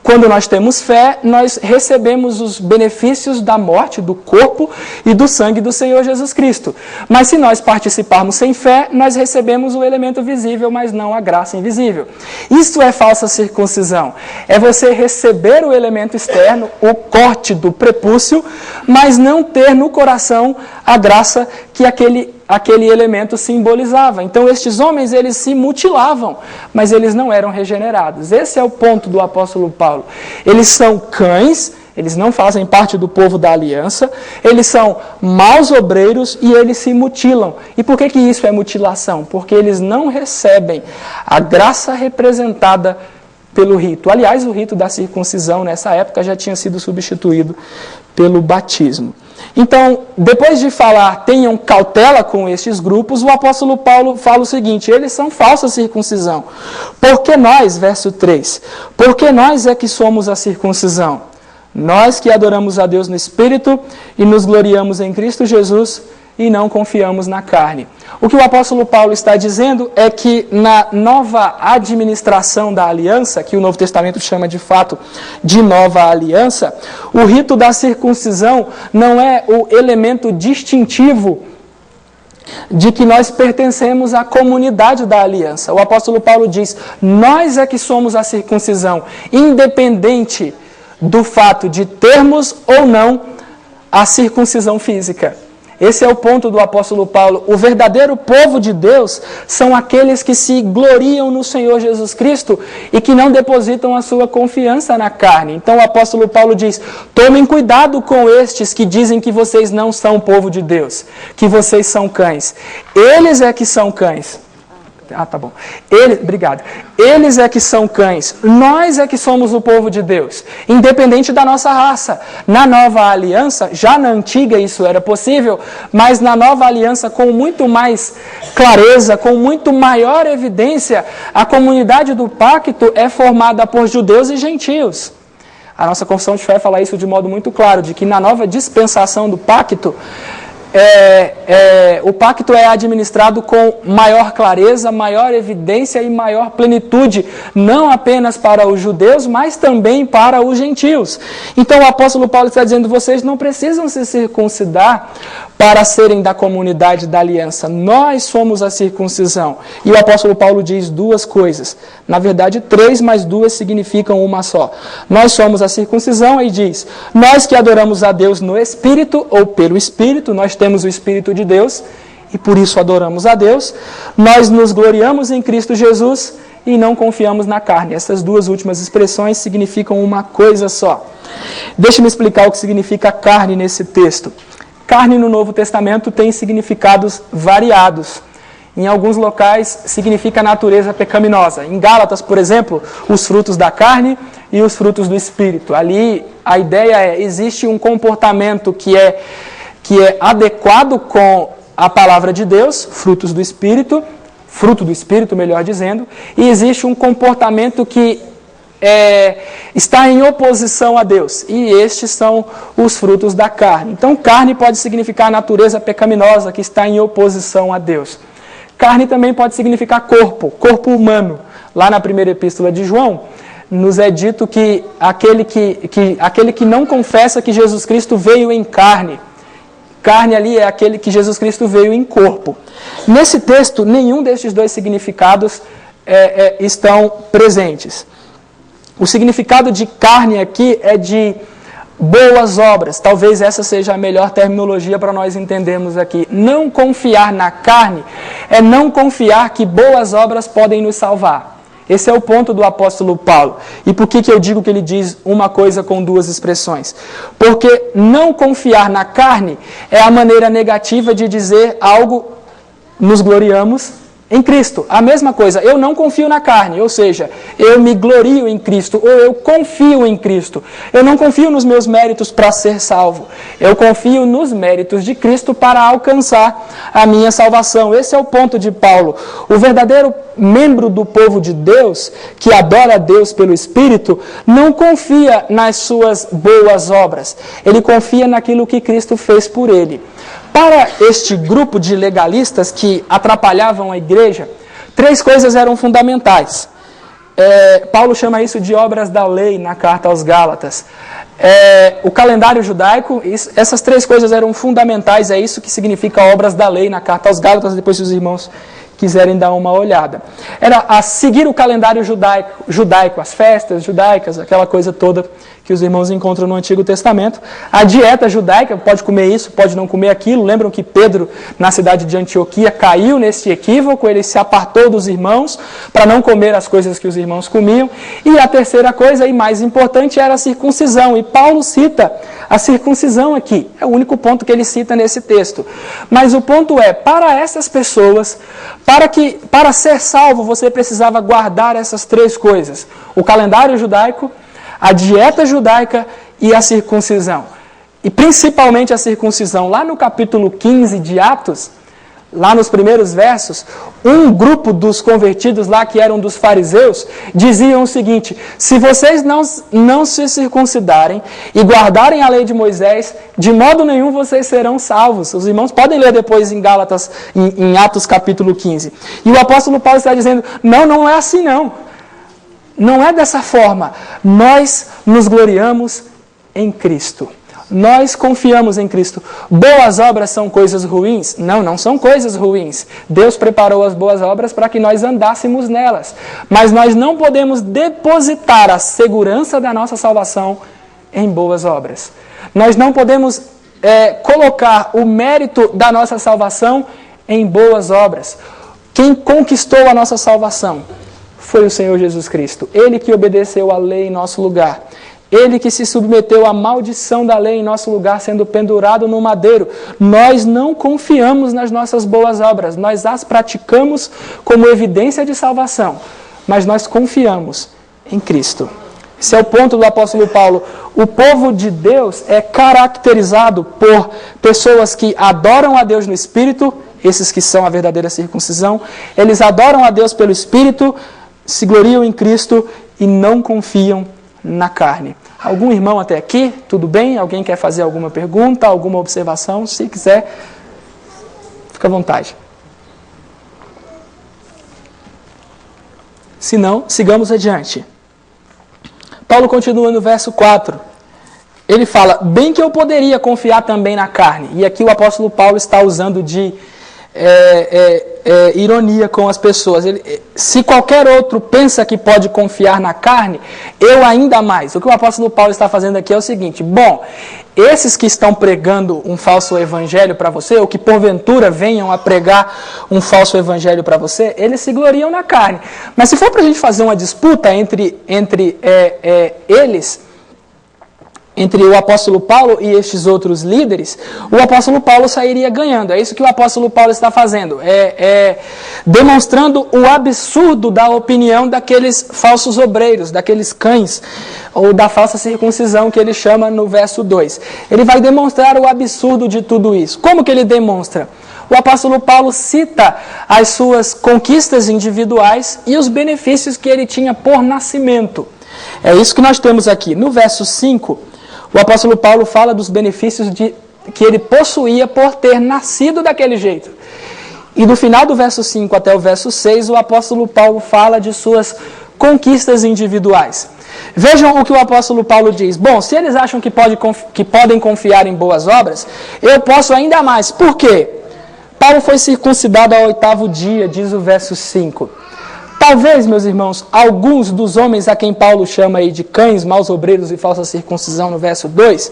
quando nós temos fé, nós recebemos os benefícios da morte, do corpo e do sangue do Senhor Jesus Cristo. Mas se nós participarmos sem fé, nós recebemos o elemento visível, mas não a graça invisível. Isso é falsa circuncisão. É você receber o elemento externo, o corte do prepúcio, mas não ter no coração a graça que aquele elemento simbolizava. Então, estes homens, eles se mutilavam, mas eles não eram regenerados. Esse é o ponto do apóstolo Paulo. Eles são cães, eles não fazem parte do povo da aliança, eles são maus obreiros e eles se mutilam. E por que isso é mutilação? Porque eles não recebem a graça representada pelo rito. Aliás, o rito da circuncisão, nessa época, já tinha sido substituído pelo batismo. Então, depois de falar, tenham cautela com estes grupos, o apóstolo Paulo fala o seguinte: eles são falsa circuncisão. Porque nós, verso 3, porque nós é que somos a circuncisão. Nós que adoramos a Deus no Espírito e nos gloriamos em Cristo Jesus e não confiamos na carne. O que o apóstolo Paulo está dizendo é que na nova administração da aliança, que o Novo Testamento chama de fato de nova aliança, o rito da circuncisão não é o elemento distintivo de que nós pertencemos à comunidade da aliança. O apóstolo Paulo diz: nós é que somos a circuncisão, independente do fato de termos ou não a circuncisão física. Esse é o ponto do apóstolo Paulo. O verdadeiro povo de Deus são aqueles que se gloriam no Senhor Jesus Cristo e que não depositam a sua confiança na carne. Então o apóstolo Paulo diz: tomem cuidado com estes que dizem que vocês não são povo de Deus, que vocês são cães. Eles é que são cães. Tá bom. Obrigado. Eles é que são cães. Nós é que somos o povo de Deus, independente da nossa raça. Na nova aliança, já na antiga isso era possível, mas na nova aliança, com muito mais clareza, com muito maior evidência, a comunidade do pacto é formada por judeus e gentios. A nossa confissão de fé fala isso de modo muito claro, de que na nova dispensação do pacto, o pacto é administrado com maior clareza, maior evidência e maior plenitude, não apenas para os judeus, mas também para os gentios. Então o apóstolo Paulo está dizendo: vocês não precisam se circuncidar para serem da comunidade da aliança. Nós somos a circuncisão. E o apóstolo Paulo diz duas coisas. Na verdade, três, mas duas significam uma só. Nós somos a circuncisão, e diz: nós que adoramos a Deus no Espírito, ou pelo Espírito, nós temos o Espírito de Deus, e por isso adoramos a Deus. Nós nos gloriamos em Cristo Jesus e não confiamos na carne. Essas duas últimas expressões significam uma coisa só. Deixe-me explicar o que significa carne nesse texto. Carne no Novo Testamento tem significados variados. Em alguns locais significa natureza pecaminosa. Em Gálatas, por exemplo, os frutos da carne e os frutos do Espírito. Ali a ideia é: existe um comportamento que é adequado com a palavra de Deus, fruto do Espírito, melhor dizendo, e existe um comportamento que está em oposição a Deus, e estes são os frutos da carne. Então, carne pode significar a natureza pecaminosa que está em oposição a Deus. Carne também pode significar corpo humano. Lá na primeira epístola de João, nos é dito que aquele que não confessa que Jesus Cristo veio em carne, carne ali é aquele que Jesus Cristo veio em corpo. Nesse texto, nenhum destes dois significados estão presentes. O significado de carne aqui é de boas obras. Talvez essa seja a melhor terminologia para nós entendermos aqui. Não confiar na carne é não confiar que boas obras podem nos salvar. Esse é o ponto do apóstolo Paulo. E por que eu digo que ele diz uma coisa com duas expressões? Porque não confiar na carne é a maneira negativa de dizer algo, nos gloriamos em Cristo. A mesma coisa, eu não confio na carne, ou seja, eu me glorio em Cristo, ou eu confio em Cristo. Eu não confio nos meus méritos para ser salvo. Eu confio nos méritos de Cristo para alcançar a minha salvação. Esse é o ponto de Paulo. O verdadeiro membro do povo de Deus, que adora a Deus pelo Espírito, não confia nas suas boas obras. Ele confia naquilo que Cristo fez por ele. Para este grupo de legalistas que atrapalhavam a igreja, 3 coisas eram fundamentais. Paulo chama isso de obras da lei na carta aos Gálatas. O calendário judaico, essas 3 coisas eram fundamentais, é isso que significa obras da lei na carta aos Gálatas, depois se os irmãos quiserem dar uma olhada. Era a seguir o calendário judaico, as festas judaicas, aquela coisa toda que os irmãos encontram no Antigo Testamento. A dieta judaica, pode comer isso, pode não comer aquilo. Lembram que Pedro, na cidade de Antioquia, caiu nesse equívoco, ele se apartou dos irmãos para não comer as coisas que os irmãos comiam. E a terceira coisa, e mais importante, era a circuncisão. E Paulo cita a circuncisão aqui. É o único ponto que ele cita nesse texto. Mas o ponto é, para essas pessoas, para ser salvo, você precisava guardar essas 3 coisas. O calendário judaico, a dieta judaica e a circuncisão. E principalmente a circuncisão. Lá no capítulo 15 de Atos, lá nos primeiros versos, um grupo dos convertidos lá, que eram dos fariseus, diziam o seguinte: se vocês não se circuncidarem e guardarem a lei de Moisés, de modo nenhum vocês serão salvos. Os irmãos podem ler depois em Gálatas, em Atos capítulo 15. E o apóstolo Paulo está dizendo, não é assim não. Não é dessa forma. Nós nos gloriamos em Cristo. Nós confiamos em Cristo. Boas obras são coisas ruins? Não são coisas ruins. Deus preparou as boas obras para que nós andássemos nelas. Mas nós não podemos depositar a segurança da nossa salvação em boas obras. Nós não podemos colocar o mérito da nossa salvação em boas obras. Quem conquistou a nossa salvação foi o Senhor Jesus Cristo. Ele que obedeceu a lei em nosso lugar. Ele que se submeteu à maldição da lei em nosso lugar, sendo pendurado no madeiro. Nós não confiamos nas nossas boas obras. Nós as praticamos como evidência de salvação. Mas nós confiamos em Cristo. Esse é o ponto do apóstolo Paulo. O povo de Deus é caracterizado por pessoas que adoram a Deus no Espírito, esses que são a verdadeira circuncisão. Eles adoram a Deus pelo Espírito, se gloriam em Cristo e não confiam na carne. Algum irmão até aqui? Tudo bem? Alguém quer fazer alguma pergunta, alguma observação? Se quiser, fica à vontade. Se não, sigamos adiante. Paulo continua no verso 4. Ele fala, bem que eu poderia confiar também na carne. E aqui o apóstolo Paulo está usando de ironia com as pessoas. Se qualquer outro pensa que pode confiar na carne, eu ainda mais. O que o apóstolo Paulo está fazendo aqui é o seguinte: bom, esses que estão pregando um falso evangelho para você, ou que porventura venham a pregar um falso evangelho para você, eles se gloriam na carne. Mas se for para a gente fazer uma disputa entre entre o apóstolo Paulo e estes outros líderes, o apóstolo Paulo sairia ganhando. É isso que o apóstolo Paulo está fazendo. Demonstrando o absurdo da opinião daqueles falsos obreiros, daqueles cães, ou da falsa circuncisão que ele chama no verso 2. Ele vai demonstrar o absurdo de tudo isso. Como que ele demonstra? O apóstolo Paulo cita as suas conquistas individuais e os benefícios que ele tinha por nascimento. É isso que nós temos aqui. No verso 5, o apóstolo Paulo fala dos benefícios que ele possuía por ter nascido daquele jeito. E do final do verso 5 até o verso 6, o apóstolo Paulo fala de suas conquistas individuais. Vejam o que o apóstolo Paulo diz. Bom, se eles acham que podem confiar em boas obras, eu posso ainda mais. Por quê? Paulo foi circuncidado ao 8º dia, diz o verso 5. Talvez, meus irmãos, alguns dos homens a quem Paulo chama aí de cães, maus obreiros e falsa circuncisão no verso 2,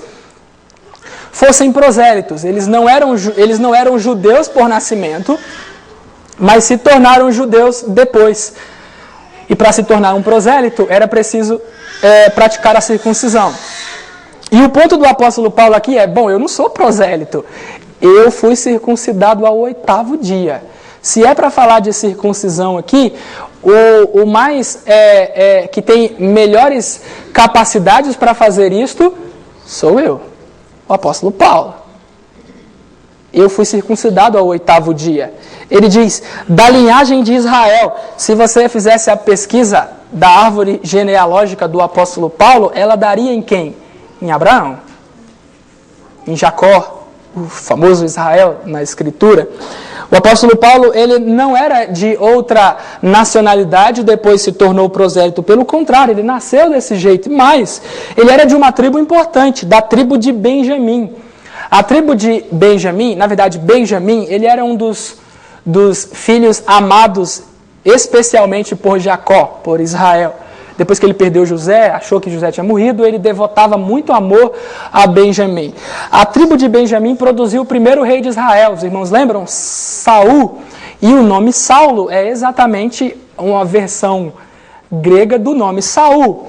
fossem prosélitos. Eles não eram judeus por nascimento, mas se tornaram judeus depois. E para se tornar um prosélito, era preciso praticar a circuncisão. E o ponto do apóstolo Paulo aqui é, bom, eu não sou prosélito, eu fui circuncidado ao 8º dia. Se é para falar de circuncisão aqui, o mais que tem melhores capacidades para fazer isto sou eu, o apóstolo Paulo. Eu fui circuncidado ao 8º dia. Ele diz, da linhagem de Israel. Se você fizesse a pesquisa da árvore genealógica do apóstolo Paulo, ela daria em quem? Em Abraão, em Jacó, o famoso Israel na Escritura. O apóstolo Paulo, ele não era de outra nacionalidade, depois se tornou prosélito. Pelo contrário, ele nasceu desse jeito, mas ele era de uma tribo importante, da tribo de Benjamim. A tribo de Benjamim, na verdade, Benjamim, ele era um dos filhos amados especialmente por Jacó, por Israel. Depois que ele perdeu José, achou que José tinha morrido, ele devotava muito amor a Benjamim. A tribo de Benjamim produziu o primeiro rei de Israel. Os irmãos lembram? Saul. E o nome Saulo é exatamente uma versão grega do nome Saul.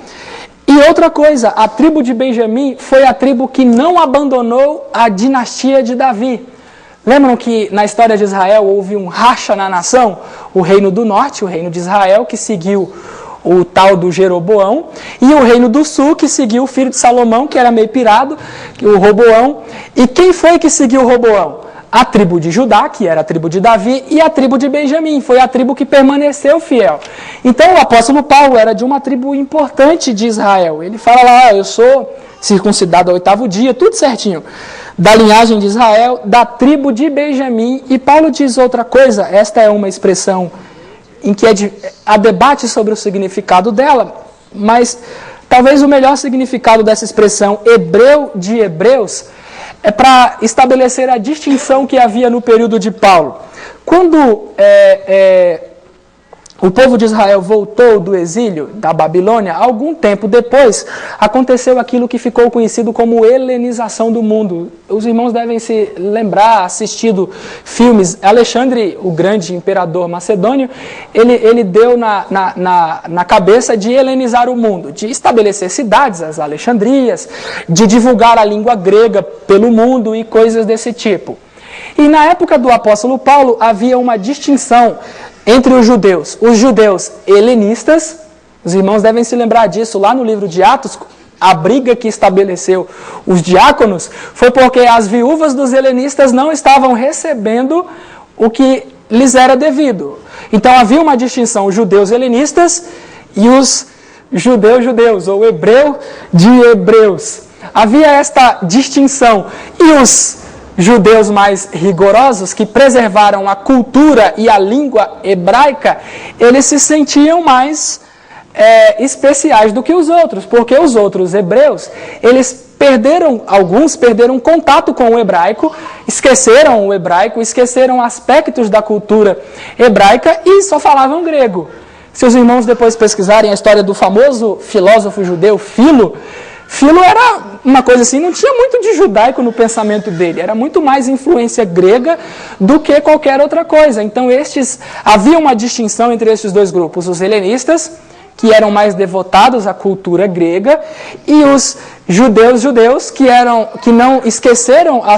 E outra coisa, a tribo de Benjamim foi a tribo que não abandonou a dinastia de Davi. Lembram que na história de Israel houve um racha na nação? O reino do norte, o reino de Israel, que seguiu o tal do Jeroboão, e o reino do sul, que seguiu o filho de Salomão, que era meio pirado, o Roboão. E quem foi que seguiu o Roboão? A tribo de Judá, que era a tribo de Davi, e a tribo de Benjamim, foi a tribo que permaneceu fiel. Então o apóstolo Paulo era de uma tribo importante de Israel. Ele fala lá, eu sou circuncidado ao 8º dia, tudo certinho. Da linhagem de Israel, da tribo de Benjamim. E Paulo diz outra coisa, esta é uma expressão em que há debate sobre o significado dela, mas talvez o melhor significado dessa expressão hebreu de hebreus é para estabelecer a distinção que havia no período de Paulo. Quando o povo de Israel voltou do exílio da Babilônia, algum tempo depois, aconteceu aquilo que ficou conhecido como helenização do mundo. Os irmãos devem se lembrar, assistido filmes. Alexandre, o grande imperador macedônio, ele deu na cabeça de helenizar o mundo, de estabelecer cidades, as Alexandrias, de divulgar a língua grega pelo mundo e coisas desse tipo. E na época do apóstolo Paulo havia uma distinção entre os judeus helenistas. Os irmãos devem se lembrar disso lá no livro de Atos. A briga que estabeleceu os diáconos foi porque as viúvas dos helenistas não estavam recebendo o que lhes era devido. Então havia uma distinção, os judeus helenistas e os judeus, ou hebreu de hebreus. Havia esta distinção. E os judeus mais rigorosos, que preservaram a cultura e a língua hebraica, eles se sentiam mais especiais do que os outros, porque os outros hebreus, alguns perderam contato com o hebraico, esqueceram aspectos da cultura hebraica e só falavam grego. Se os irmãos depois pesquisarem a história do famoso filósofo judeu Filo era uma coisa assim, não tinha muito de judaico no pensamento dele, era muito mais influência grega do que qualquer outra coisa. Então havia uma distinção entre esses dois grupos, os helenistas, que eram mais devotados à cultura grega, e os judeus que não esqueceram a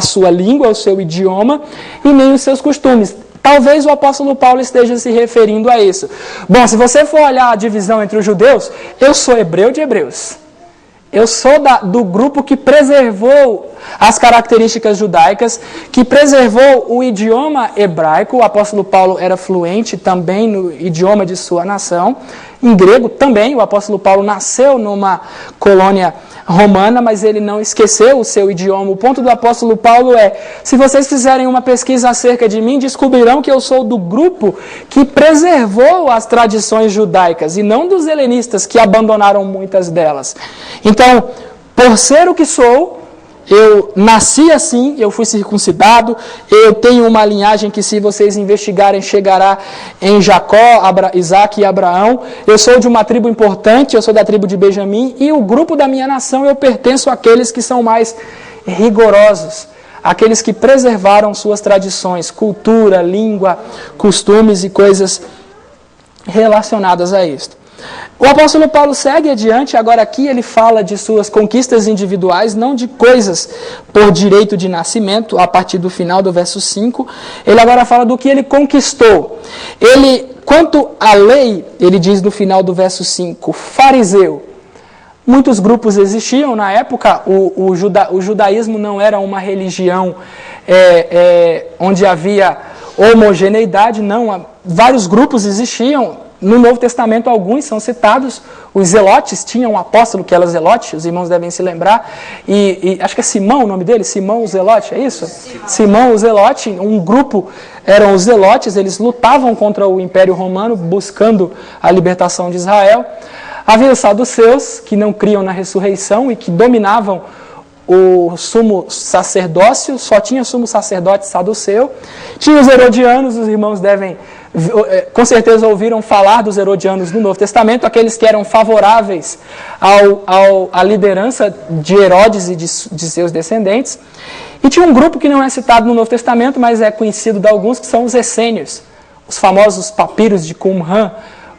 sua língua, o seu idioma, e nem os seus costumes. Talvez o apóstolo Paulo esteja se referindo a isso. Bom, se você for olhar a divisão entre os judeus, eu sou hebreu de hebreus. Eu sou do grupo que preservou as características judaicas, que preservou o idioma hebraico. O apóstolo Paulo era fluente também no idioma de sua nação. Em grego também, o apóstolo Paulo nasceu numa colônia romana, mas ele não esqueceu o seu idioma. O ponto do apóstolo Paulo é, se vocês fizerem uma pesquisa acerca de mim, descobrirão que eu sou do grupo que preservou as tradições judaicas, e não dos helenistas que abandonaram muitas delas. Então, por ser o que sou, eu nasci assim, eu fui circuncidado, eu tenho uma linhagem que, se vocês investigarem, chegará em Jacó, Isaac e Abraão. Eu sou de uma tribo importante, eu sou da tribo de Benjamim, e o grupo da minha nação eu pertenço àqueles que são mais rigorosos, aqueles que preservaram suas tradições, cultura, língua, costumes e coisas relacionadas a isto. O apóstolo Paulo segue adiante, agora aqui ele fala de suas conquistas individuais, não de coisas por direito de nascimento, a partir do final do verso 5. Ele agora fala do que ele conquistou. Quanto à lei, ele diz no final do verso 5, fariseu. Muitos grupos existiam na época, o judaísmo não era uma religião onde havia homogeneidade, não, vários grupos existiam. No Novo Testamento, alguns são citados. Os zelotes, tinham um apóstolo que era zelote, os irmãos devem se lembrar. E acho que é Simão o nome dele, Simão o Zelote, é isso? Simão o Zelote, um grupo eram os zelotes, eles lutavam contra o Império Romano, buscando a libertação de Israel. Havia os saduceus, que não criam na ressurreição e que dominavam o sumo sacerdócio, só tinha sumo sacerdote saduceu. Tinha os herodianos, os irmãos devem, com certeza ouviram falar dos herodianos no Novo Testamento, aqueles que eram favoráveis à liderança de Herodes e de seus descendentes. E tinha um grupo que não é citado no Novo Testamento, mas é conhecido de alguns, que são os essênios, os famosos papiros de Qumran,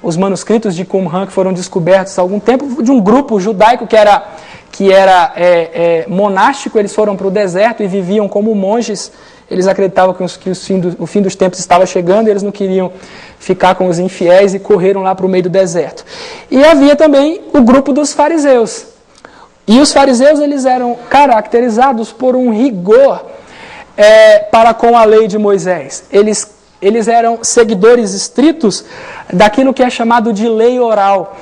os manuscritos de Qumran que foram descobertos há algum tempo, de um grupo judaico que era monástico. Eles foram para o deserto e viviam como monges. Eles acreditavam que o fim dos tempos estava chegando e eles não queriam ficar com os infiéis e correram lá para o meio do deserto. E havia também o grupo dos fariseus. E os fariseus eles eram caracterizados por um rigor para com a lei de Moisés. Eles eram seguidores estritos daquilo que é chamado de lei oral.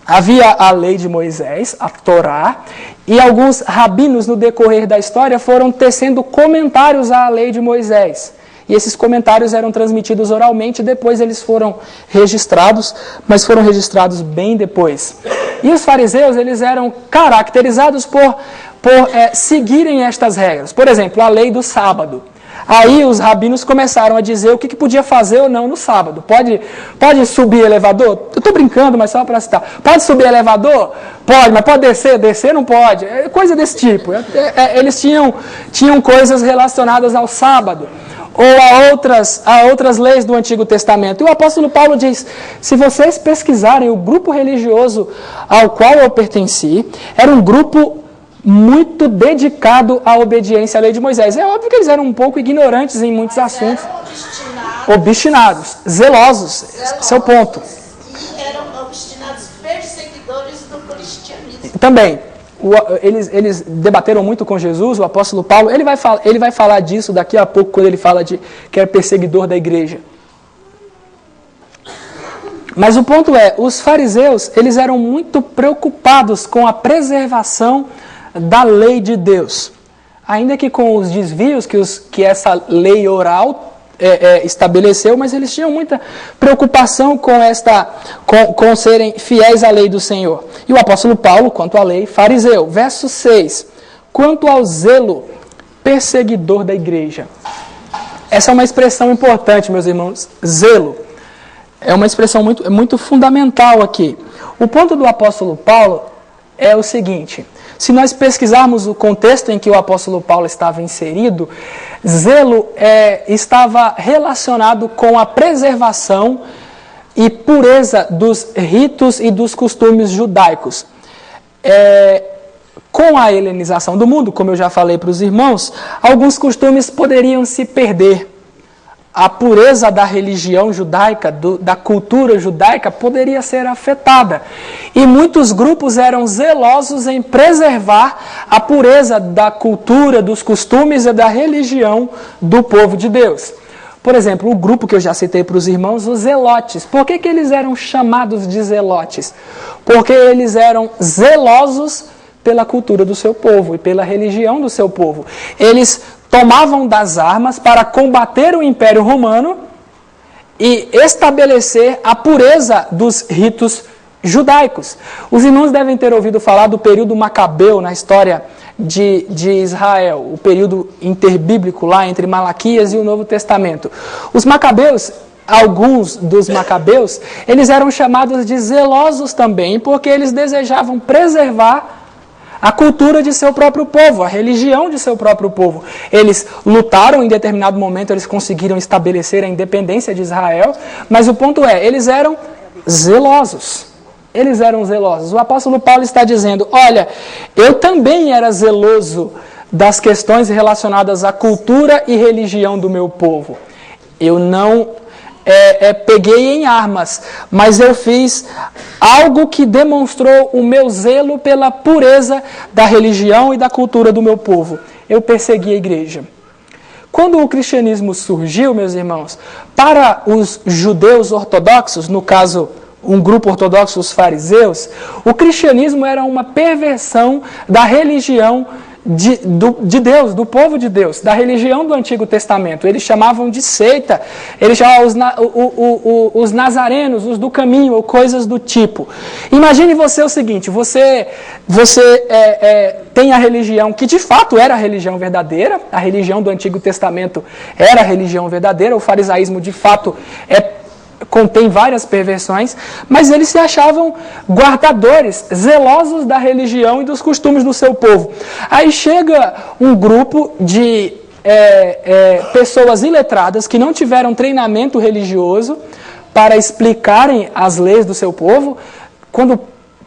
Havia a lei de Moisés, a Torá, e alguns rabinos no decorrer da história foram tecendo comentários à lei de Moisés. E esses comentários eram transmitidos oralmente, depois eles foram registrados, mas foram registrados bem depois. E os fariseus eles eram caracterizados por seguirem estas regras. Por exemplo, a lei do sábado. Aí os rabinos começaram a dizer o que podia fazer ou não no sábado. Pode subir elevador? Eu estou brincando, mas só para citar. Pode subir elevador? Pode, mas pode descer? Descer não pode. Coisa desse tipo. Eles tinham coisas relacionadas ao sábado ou a outras leis do Antigo Testamento. E o apóstolo Paulo diz, se vocês pesquisarem o grupo religioso ao qual eu pertenci, era um grupo muito dedicado à obediência à lei de Moisés. É óbvio que eles eram um pouco ignorantes em muitos assuntos. Obstinados, zelosos. Esse é o ponto. E eram obstinados perseguidores do cristianismo. Também. Eles debateram muito com Jesus, o apóstolo Paulo. Ele vai falar disso daqui a pouco, quando ele fala de que era perseguidor da igreja. Mas o ponto é, os fariseus eles eram muito preocupados com a preservação da lei de Deus, ainda que com os desvios que essa lei oral estabeleceu, mas eles tinham muita preocupação com serem fiéis à lei do Senhor. E o apóstolo Paulo, quanto à lei, fariseu. Verso 6, quanto ao zelo, perseguidor da igreja. Essa é uma expressão importante, meus irmãos, zelo. É uma expressão muito fundamental aqui. O ponto do apóstolo Paulo é o seguinte: se nós pesquisarmos o contexto em que o apóstolo Paulo estava inserido, zelo estava relacionado com a preservação e pureza dos ritos e dos costumes judaicos. Com a helenização do mundo, como eu já falei para os irmãos, alguns costumes poderiam se perder. A pureza da religião judaica, da cultura judaica, poderia ser afetada. E muitos grupos eram zelosos em preservar a pureza da cultura, dos costumes e da religião do povo de Deus. Por exemplo, o grupo que eu já citei para os irmãos, os zelotes. Por que eles eram chamados de zelotes? Porque eles eram zelosos pela cultura do seu povo e pela religião do seu povo. Eles tomavam das armas para combater o Império Romano e estabelecer a pureza dos ritos judaicos. Os irmãos devem ter ouvido falar do período macabeu na história de Israel, o período interbíblico lá entre Malaquias e o Novo Testamento. Os macabeus, alguns dos macabeus, eles eram chamados de zelosos também, porque eles desejavam preservar a cultura de seu próprio povo, a religião de seu próprio povo. Eles lutaram, em determinado momento eles conseguiram estabelecer a independência de Israel, mas o ponto é, eles eram zelosos. Eles eram zelosos. O apóstolo Paulo está dizendo, olha, eu também era zeloso das questões relacionadas à cultura e religião do meu povo. Eu não peguei em armas, mas eu fiz algo que demonstrou o meu zelo pela pureza da religião e da cultura do meu povo. Eu persegui a igreja. Quando o cristianismo surgiu, meus irmãos, para os judeus ortodoxos, no caso, um grupo ortodoxo, os fariseus, o cristianismo era uma perversão da religião de Deus, do povo de Deus, da religião do Antigo Testamento. Eles chamavam de seita, eles chamavam os nazarenos, os do caminho, ou coisas do tipo. Imagine você o seguinte, você tem a religião que de fato era a religião verdadeira, a religião do Antigo Testamento era a religião verdadeira, o farisaísmo de fato contém várias perversões, mas eles se achavam guardadores, zelosos da religião e dos costumes do seu povo. Aí chega um grupo de pessoas iletradas que não tiveram treinamento religioso para explicarem as leis do seu povo. Quando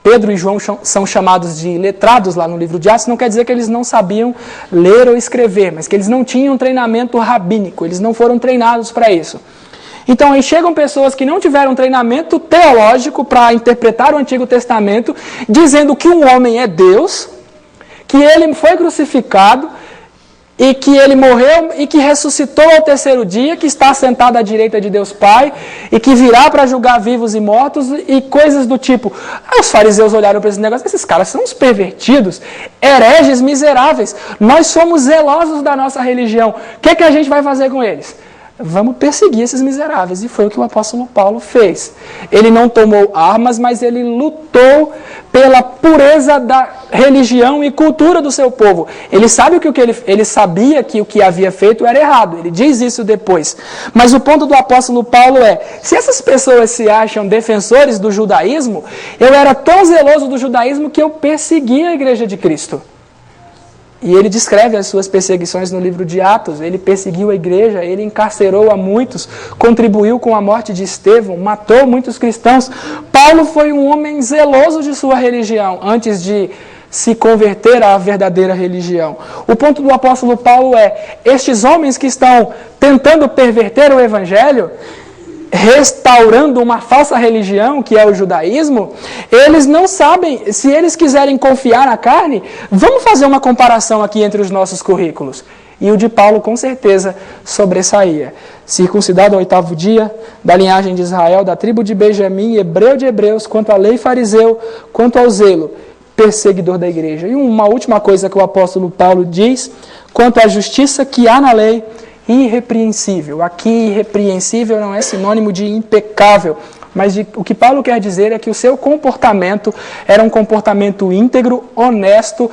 Pedro e João são chamados de letrados lá no livro de Atos, não quer dizer que eles não sabiam ler ou escrever, mas que eles não tinham treinamento rabínico, eles não foram treinados para isso. Então aí chegam pessoas que não tiveram treinamento teológico para interpretar o Antigo Testamento, dizendo que um homem é Deus, que ele foi crucificado, e que ele morreu e que ressuscitou ao terceiro dia, que está sentado à direita de Deus Pai, e que virá para julgar vivos e mortos, e coisas do tipo. Aí os fariseus olharam para esse negócio, esses caras são uns pervertidos, hereges miseráveis, nós somos zelosos da nossa religião, o que a gente vai fazer com eles? Vamos perseguir esses miseráveis. E foi o que o apóstolo Paulo fez. Ele não tomou armas, mas ele lutou pela pureza da religião e cultura do seu povo. Ele sabia que o que havia feito era errado. Ele diz isso depois. Mas o ponto do apóstolo Paulo é, se essas pessoas se acham defensores do judaísmo, eu era tão zeloso do judaísmo que eu persegui a igreja de Cristo. E ele descreve as suas perseguições no livro de Atos. Ele perseguiu a igreja, ele encarcerou a muitos, contribuiu com a morte de Estevão, matou muitos cristãos. Paulo foi um homem zeloso de sua religião, antes de se converter à verdadeira religião. O ponto do apóstolo Paulo é, estes homens que estão tentando perverter o evangelho, restaurando uma falsa religião, que é o judaísmo, eles não sabem, se eles quiserem confiar na carne, vamos fazer uma comparação aqui entre os nossos currículos. E o de Paulo, com certeza, sobressaía. Circuncidado ao 8º dia, da linhagem de Israel, da tribo de Benjamim, hebreu de hebreus, quanto à lei fariseu, quanto ao zelo, perseguidor da igreja. E uma última coisa que o apóstolo Paulo diz, quanto à justiça que há na lei, irrepreensível. Aqui, irrepreensível não é sinônimo de impecável, mas o que Paulo quer dizer é que o seu comportamento era um comportamento íntegro, honesto,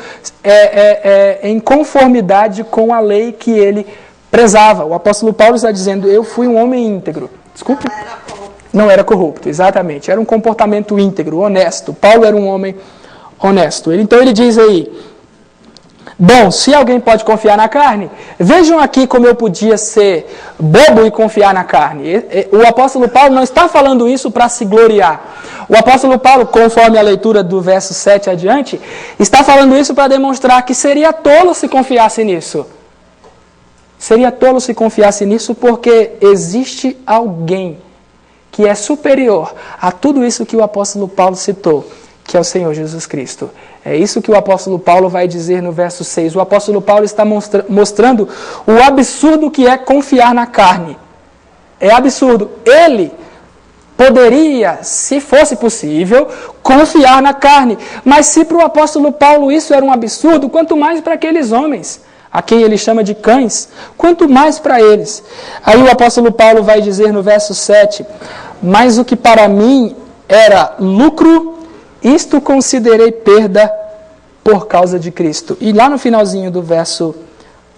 em conformidade com a lei que ele prezava. O apóstolo Paulo está dizendo, eu fui um homem íntegro. Desculpe? Não era corrupto, exatamente. Era um comportamento íntegro, honesto. Paulo era um homem honesto. Então ele diz aí, bom, se alguém pode confiar na carne, vejam aqui como eu podia ser bobo e confiar na carne. O apóstolo Paulo não está falando isso para se gloriar. O apóstolo Paulo, conforme a leitura do verso 7 adiante, está falando isso para demonstrar que seria tolo se confiasse nisso. Seria tolo se confiasse nisso porque existe alguém que é superior a tudo isso que o apóstolo Paulo citou, que é o Senhor Jesus Cristo. É isso que o apóstolo Paulo vai dizer no verso 6. O apóstolo Paulo está mostrando o absurdo que é confiar na carne. É absurdo. Ele poderia, se fosse possível, confiar na carne. Mas se para o apóstolo Paulo isso era um absurdo, quanto mais para aqueles homens, a quem ele chama de cães, quanto mais para eles. Aí o apóstolo Paulo vai dizer no verso 7, mas o que para mim era lucro, isto considerei perda por causa de Cristo. E lá no finalzinho do verso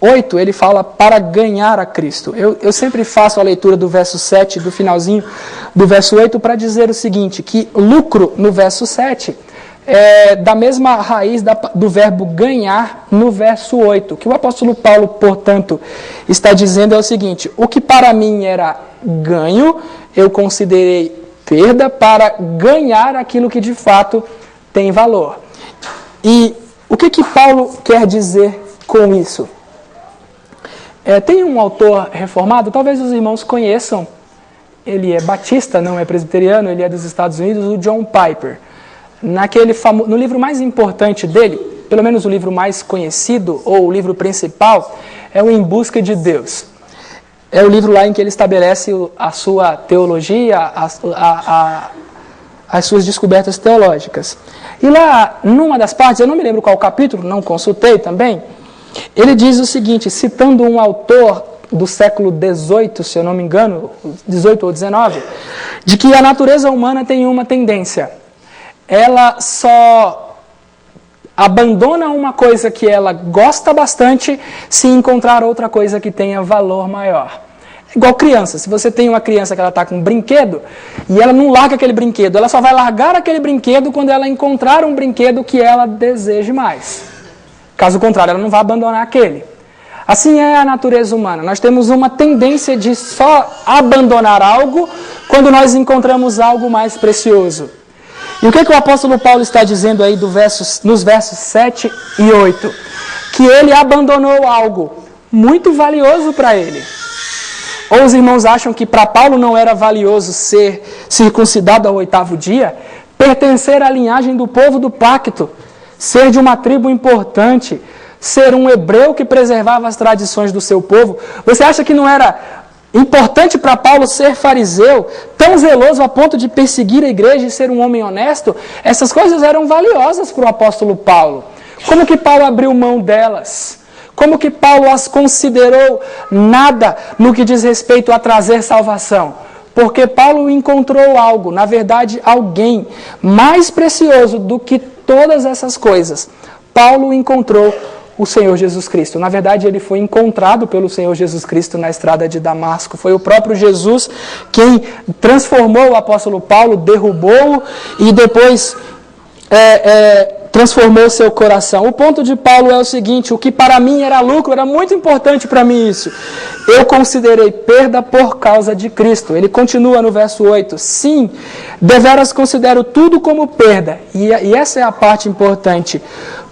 8, ele fala para ganhar a Cristo. Eu sempre faço a leitura do verso 7, do finalzinho do verso 8, para dizer o seguinte, que lucro no verso 7 da mesma raiz do verbo ganhar no verso 8. O que o apóstolo Paulo, portanto, está dizendo é o seguinte: o que para mim era ganho, eu considerei perda para ganhar aquilo que de fato tem valor. E o que Paulo quer dizer com isso? Tem um autor reformado, talvez os irmãos conheçam, ele é batista, não é presbiteriano, ele é dos Estados Unidos, o John Piper. No livro mais importante dele, pelo menos o livro mais conhecido, ou o livro principal, é o Em Busca de Deus. É o livro lá em que ele estabelece a sua teologia, as suas descobertas teológicas. E lá, numa das partes, eu não me lembro qual capítulo, não consultei também, ele diz o seguinte, citando um autor do século XVIII, se eu não me engano, 18 ou 19, de que a natureza humana tem uma tendência. Ela só abandona uma coisa que ela gosta bastante se encontrar outra coisa que tenha valor maior. Igual criança. Se você tem uma criança que ela está com um brinquedo e ela não larga aquele brinquedo, ela só vai largar aquele brinquedo quando ela encontrar um brinquedo que ela deseje mais. Caso contrário, ela não vai abandonar aquele. Assim é a natureza humana. Nós temos uma tendência de só abandonar algo quando nós encontramos algo mais precioso. E o que o apóstolo Paulo está dizendo aí nos versos 7 e 8? Que ele abandonou algo muito valioso para ele. Ou os irmãos acham que para Paulo não era valioso ser circuncidado ao 8º dia, pertencer à linhagem do povo do pacto, ser de uma tribo importante, ser um hebreu que preservava as tradições do seu povo? Você acha que não era importante para Paulo ser fariseu, tão zeloso a ponto de perseguir a igreja e ser um homem honesto? Essas coisas eram valiosas para o apóstolo Paulo. Como que Paulo abriu mão delas? Como que Paulo as considerou nada no que diz respeito a trazer salvação? Porque Paulo encontrou algo, na verdade, alguém mais precioso do que todas essas coisas. Paulo encontrou o Senhor Jesus Cristo. Na verdade, ele foi encontrado pelo Senhor Jesus Cristo na estrada de Damasco. Foi o próprio Jesus quem transformou o apóstolo Paulo, derrubou-o e depois transformou seu coração. O ponto de Paulo é o seguinte: o que para mim era lucro, era muito importante para mim isso. Eu considerei perda por causa de Cristo. Ele continua no verso 8. Sim, deveras considero tudo como perda. E essa é a parte importante.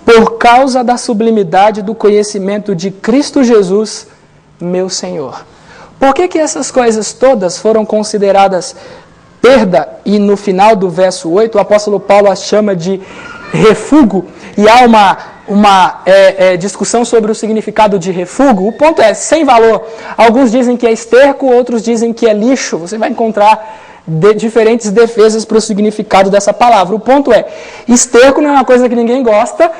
Por causa da sublimidade do conhecimento de Cristo Jesus, meu Senhor. Por que essas coisas todas foram consideradas perda? E no final do verso 8, o apóstolo Paulo as chama de refúgio, e há uma discussão sobre o significado de refúgio. O ponto é, sem valor. Alguns dizem que é esterco, outros dizem que é lixo. Você vai encontrar diferentes defesas para o significado dessa palavra. O ponto é, esterco não é uma coisa que ninguém gosta,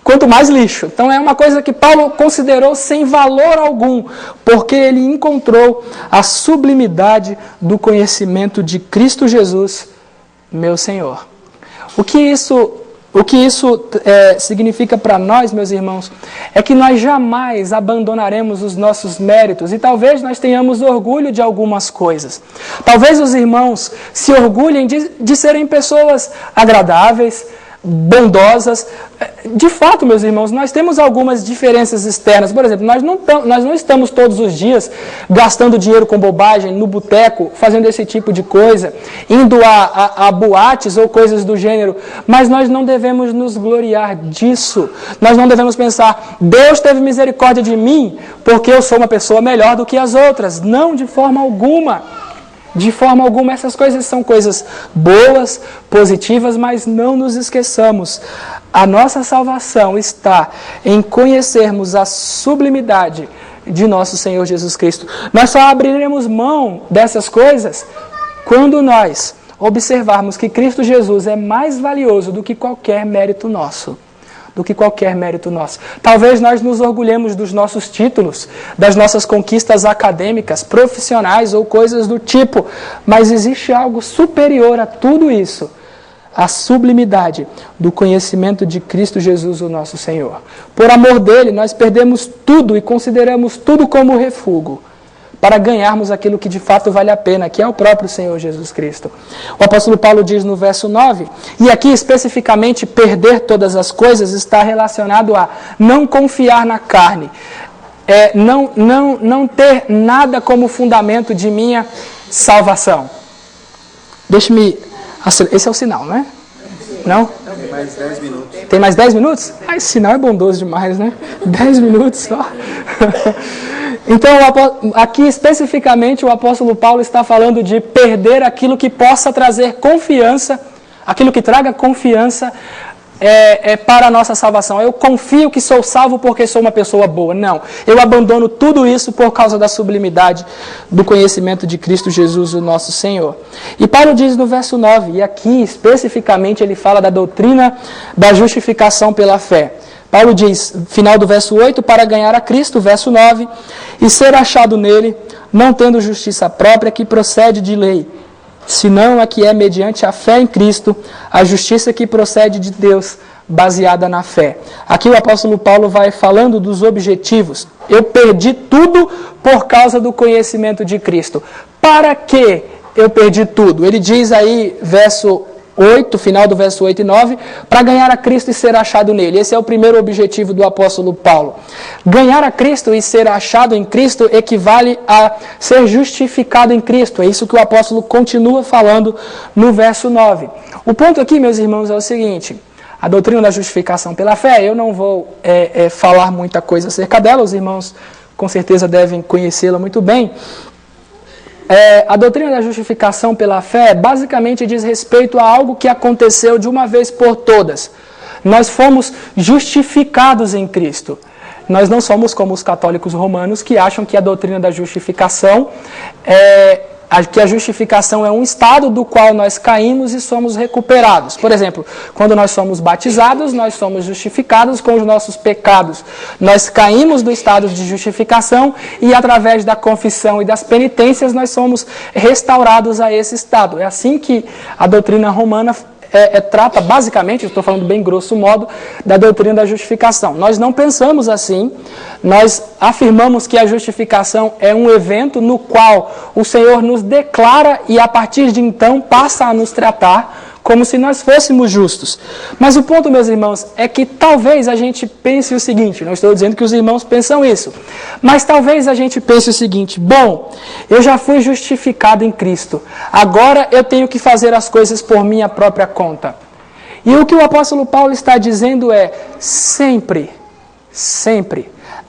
quanto mais lixo. Então é uma coisa que Paulo considerou sem valor algum, porque ele encontrou a sublimidade do conhecimento de Cristo Jesus, meu Senhor. O que isso significa para nós, meus irmãos, é que nós jamais abandonaremos os nossos méritos, e talvez nós tenhamos orgulho de algumas coisas. Talvez os irmãos se orgulhem de serem pessoas agradáveis, bondosas. De fato, meus irmãos, nós temos algumas diferenças externas. Por exemplo, nós não estamos todos os dias gastando dinheiro com bobagem no boteco, fazendo esse tipo de coisa, indo a boates ou coisas do gênero, mas nós não devemos nos gloriar disso. Nós não devemos pensar, Deus teve misericórdia de mim porque eu sou uma pessoa melhor do que as outras. Não, de forma alguma. De forma alguma, essas coisas são coisas boas, positivas, mas não nos esqueçamos. A nossa salvação está em conhecermos a sublimidade de nosso Senhor Jesus Cristo. Nós só abriremos mão dessas coisas quando nós observarmos que Cristo Jesus é mais valioso do que qualquer mérito nosso. Talvez nós nos orgulhemos dos nossos títulos, das nossas conquistas acadêmicas, profissionais ou coisas do tipo, mas existe algo superior a tudo isso, a sublimidade do conhecimento de Cristo Jesus, o nosso Senhor. Por amor dele, nós perdemos tudo e consideramos tudo como refúgio. para ganharmos aquilo que de fato vale a pena, que é o próprio Senhor Jesus Cristo. O apóstolo Paulo diz no verso 9, e aqui especificamente perder todas as coisas está relacionado a não confiar na carne, não ter nada como fundamento de minha salvação. Deixe-me... Esse é o sinal, não é? Não? Tem mais 10 minutos. Tem mais 10 minutos? Esse sinal é bondoso demais, né? 10 minutos só. Então, aqui especificamente o apóstolo Paulo está falando de perder aquilo que possa trazer confiança, aquilo que traga confiança para a nossa salvação. Eu confio que sou salvo porque sou uma pessoa boa. Não, eu abandono tudo isso por causa da sublimidade do conhecimento de Cristo Jesus, o nosso Senhor. E Paulo diz no verso 9, e aqui especificamente ele fala da doutrina da justificação pela fé. Paulo diz, final do verso 8, para ganhar a Cristo, verso 9, e ser achado nele, não tendo justiça própria que procede de lei, senão a que é mediante a fé em Cristo, a justiça que procede de Deus, baseada na fé. Aqui o apóstolo Paulo vai falando dos objetivos. Eu perdi tudo por causa do conhecimento de Cristo. Para que eu perdi tudo? Ele diz aí, verso 8, final do verso 8 e 9, para ganhar a Cristo e ser achado nele. Esse é o primeiro objetivo do apóstolo Paulo. Ganhar a Cristo e ser achado em Cristo equivale a ser justificado em Cristo. É isso que o apóstolo continua falando no verso 9. O ponto aqui, meus irmãos, é o seguinte: a doutrina da justificação pela fé, eu não vou falar muita coisa acerca dela, os irmãos com certeza devem conhecê-la muito bem. A doutrina da justificação pela fé basicamente diz respeito a algo que aconteceu de uma vez por todas. Nós fomos justificados em Cristo. Nós não somos como os católicos romanos que acham que a doutrina da justificação que a justificação é um estado do qual nós caímos e somos recuperados. Por exemplo, quando nós somos batizados, nós somos justificados com os nossos pecados. Nós caímos do estado de justificação e através da confissão e das penitências nós somos restaurados a esse estado. É assim que a doutrina romana trata, basicamente, estou falando bem grosso modo, da doutrina da justificação. Nós não pensamos assim, nós afirmamos que a justificação é um evento no qual o Senhor nos declara e a partir de então passa a nos tratar como se nós fôssemos justos. Mas o ponto, meus irmãos, é que talvez a gente pense o seguinte, não estou dizendo que os irmãos pensam isso, mas talvez a gente pense o seguinte: bom, eu já fui justificado em Cristo, agora eu tenho que fazer as coisas por minha própria conta. E o que o apóstolo Paulo está dizendo é, sempre,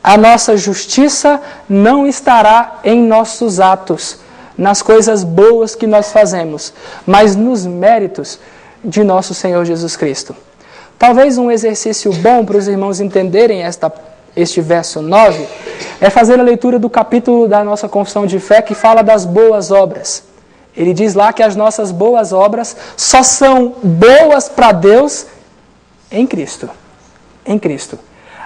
a nossa justiça não estará em nossos atos, nas coisas boas que nós fazemos, mas nos méritos de nosso Senhor Jesus Cristo. Talvez um exercício bom para os irmãos entenderem este verso 9 é fazer a leitura do capítulo da nossa confissão de fé que fala das boas obras. Ele diz lá que as nossas boas obras só são boas para Deus em Cristo. Em Cristo.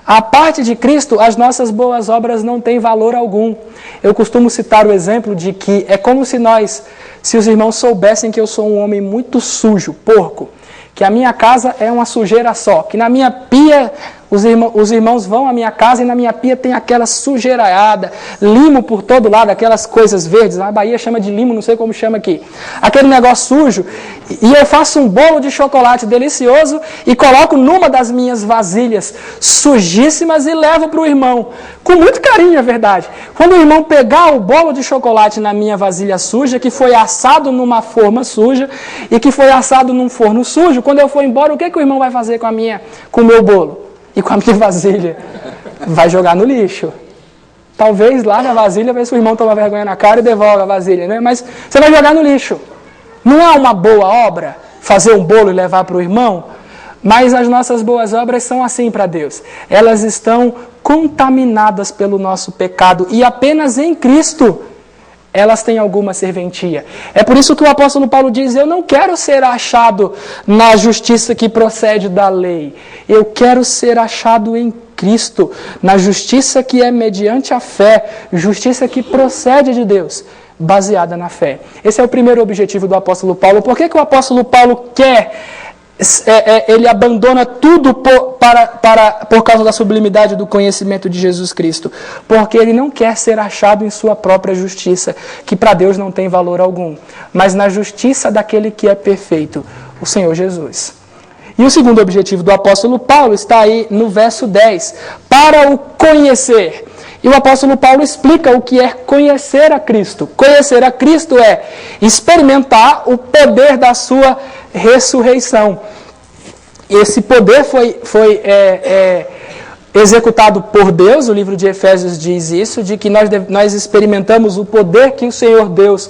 A parte de Cristo, as nossas boas obras não têm valor algum. Eu costumo citar o exemplo de que é como se os irmãos soubessem que eu sou um homem muito sujo, porco, que a minha casa é uma sujeira só, que na minha pia, os irmãos vão à minha casa e na minha pia tem aquela sujeiraiada, limo por todo lado, aquelas coisas verdes, a Bahia chama de limo, não sei como chama aqui, aquele negócio sujo, e eu faço um bolo de chocolate delicioso e coloco numa das minhas vasilhas sujíssimas e levo para o irmão, com muito carinho, é verdade. Quando o irmão pegar o bolo de chocolate na minha vasilha suja, que foi assado numa forma suja e que foi assado num forno sujo, quando eu for embora, o que o irmão vai fazer com o meu bolo? E com a minha vasilha? Vai jogar no lixo. Talvez lá na vasilha, ver se o irmão toma vergonha na cara e devolve a vasilha, né? Mas você vai jogar no lixo. Não é uma boa obra fazer um bolo e levar para o irmão? Mas as nossas boas obras são assim para Deus. Elas estão contaminadas pelo nosso pecado e apenas em Cristo elas têm alguma serventia. É por isso que o apóstolo Paulo diz, eu não quero ser achado na justiça que procede da lei. Eu quero ser achado em Cristo, na justiça que é mediante a fé, justiça que procede de Deus, baseada na fé. Esse é o primeiro objetivo do apóstolo Paulo. Por que o apóstolo Paulo quer ele abandona tudo por causa da sublimidade do conhecimento de Jesus Cristo, porque ele não quer ser achado em sua própria justiça, que para Deus não tem valor algum, mas na justiça daquele que é perfeito, o Senhor Jesus. E o segundo objetivo do apóstolo Paulo está aí no verso 10, para o conhecer. E o apóstolo Paulo explica o que é conhecer a Cristo. Conhecer a Cristo é experimentar o poder da sua ressurreição. Esse poder foi executado por Deus, o livro de Efésios diz isso, de que nós experimentamos o poder que o Senhor Deus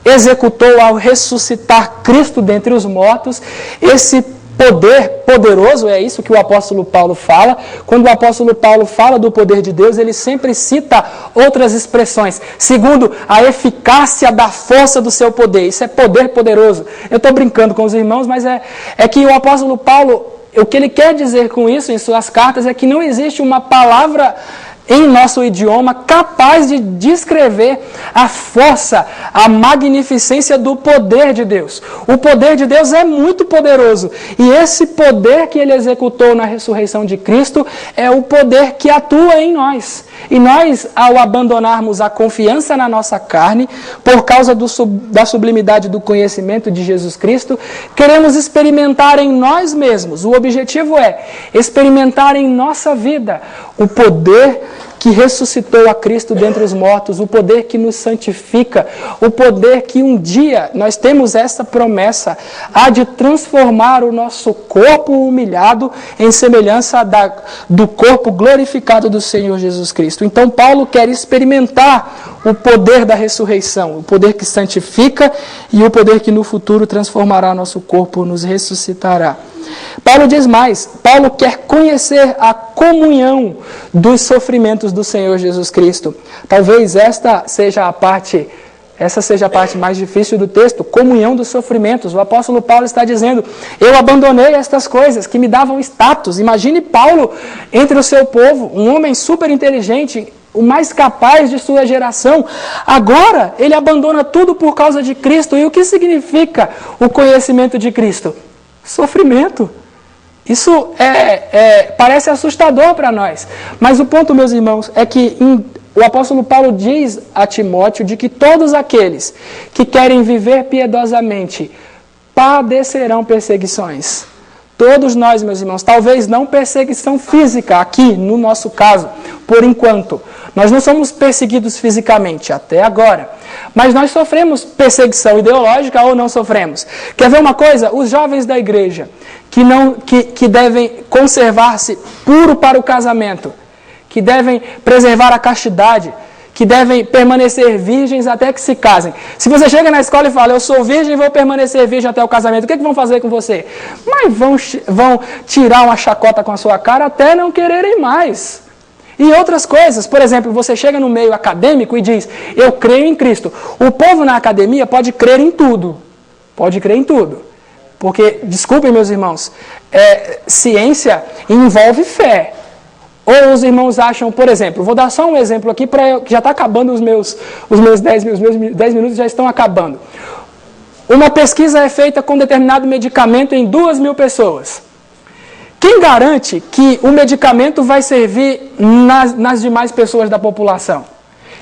executou ao ressuscitar Cristo dentre os mortos. Esse poder poderoso, é isso que o apóstolo Paulo fala. Quando o apóstolo Paulo fala do poder de Deus, ele sempre cita outras expressões, segundo a eficácia da força do seu poder. Isso é poder poderoso. Eu estou brincando com os irmãos, mas é que o apóstolo Paulo, o que ele quer dizer com isso em suas cartas é que não existe uma palavra em nosso idioma capaz de descrever a força, a magnificência do poder de Deus. O poder de Deus é muito poderoso. E esse poder que ele executou na ressurreição de Cristo é o poder que atua em nós. E nós, ao abandonarmos a confiança na nossa carne, por causa da sublimidade do conhecimento de Jesus Cristo, queremos experimentar em nós mesmos. O objetivo é experimentar em nossa vida o poder que ressuscitou a Cristo dentre os mortos, o poder que nos santifica, o poder que um dia nós temos essa promessa, há de transformar o nosso corpo humilhado em semelhança do corpo glorificado do Senhor Jesus Cristo. Então Paulo quer experimentar o poder da ressurreição, o poder que santifica e o poder que no futuro transformará nosso corpo, nos ressuscitará. Paulo diz mais, Paulo quer conhecer a comunhão dos sofrimentos do Senhor Jesus Cristo. Talvez essa seja a parte mais difícil do texto, comunhão dos sofrimentos. O apóstolo Paulo está dizendo, eu abandonei estas coisas que me davam status. Imagine Paulo entre o seu povo, um homem super inteligente, o mais capaz de sua geração. Agora ele abandona tudo por causa de Cristo. E o que significa o conhecimento de Cristo? Sofrimento. Isso parece assustador para nós. Mas o ponto, meus irmãos, é que o apóstolo Paulo diz a Timóteo de que todos aqueles que querem viver piedosamente padecerão perseguições. Todos nós, meus irmãos, talvez não perseguição física, aqui no nosso caso, por enquanto. Nós não somos perseguidos fisicamente, até agora. Mas nós sofremos perseguição ideológica ou não sofremos? Quer ver uma coisa? Os jovens da igreja que devem conservar-se puro para o casamento, que devem preservar a castidade, que devem permanecer virgens até que se casem. Se você chega na escola e fala, eu sou virgem e vou permanecer virgem até o casamento, o que vão fazer com você? Mas vão tirar uma chacota com a sua cara até não quererem mais. E outras coisas, por exemplo, você chega no meio acadêmico e diz, eu creio em Cristo. O povo na academia pode crer em tudo. Pode crer em tudo. Porque, desculpem meus irmãos, ciência envolve fé. Ou os irmãos acham, por exemplo, vou dar só um exemplo aqui, que já está acabando os meus 10 minutos já estão acabando. Uma pesquisa é feita com determinado medicamento em 2.000 pessoas. Quem garante que o medicamento vai servir nas demais pessoas da população?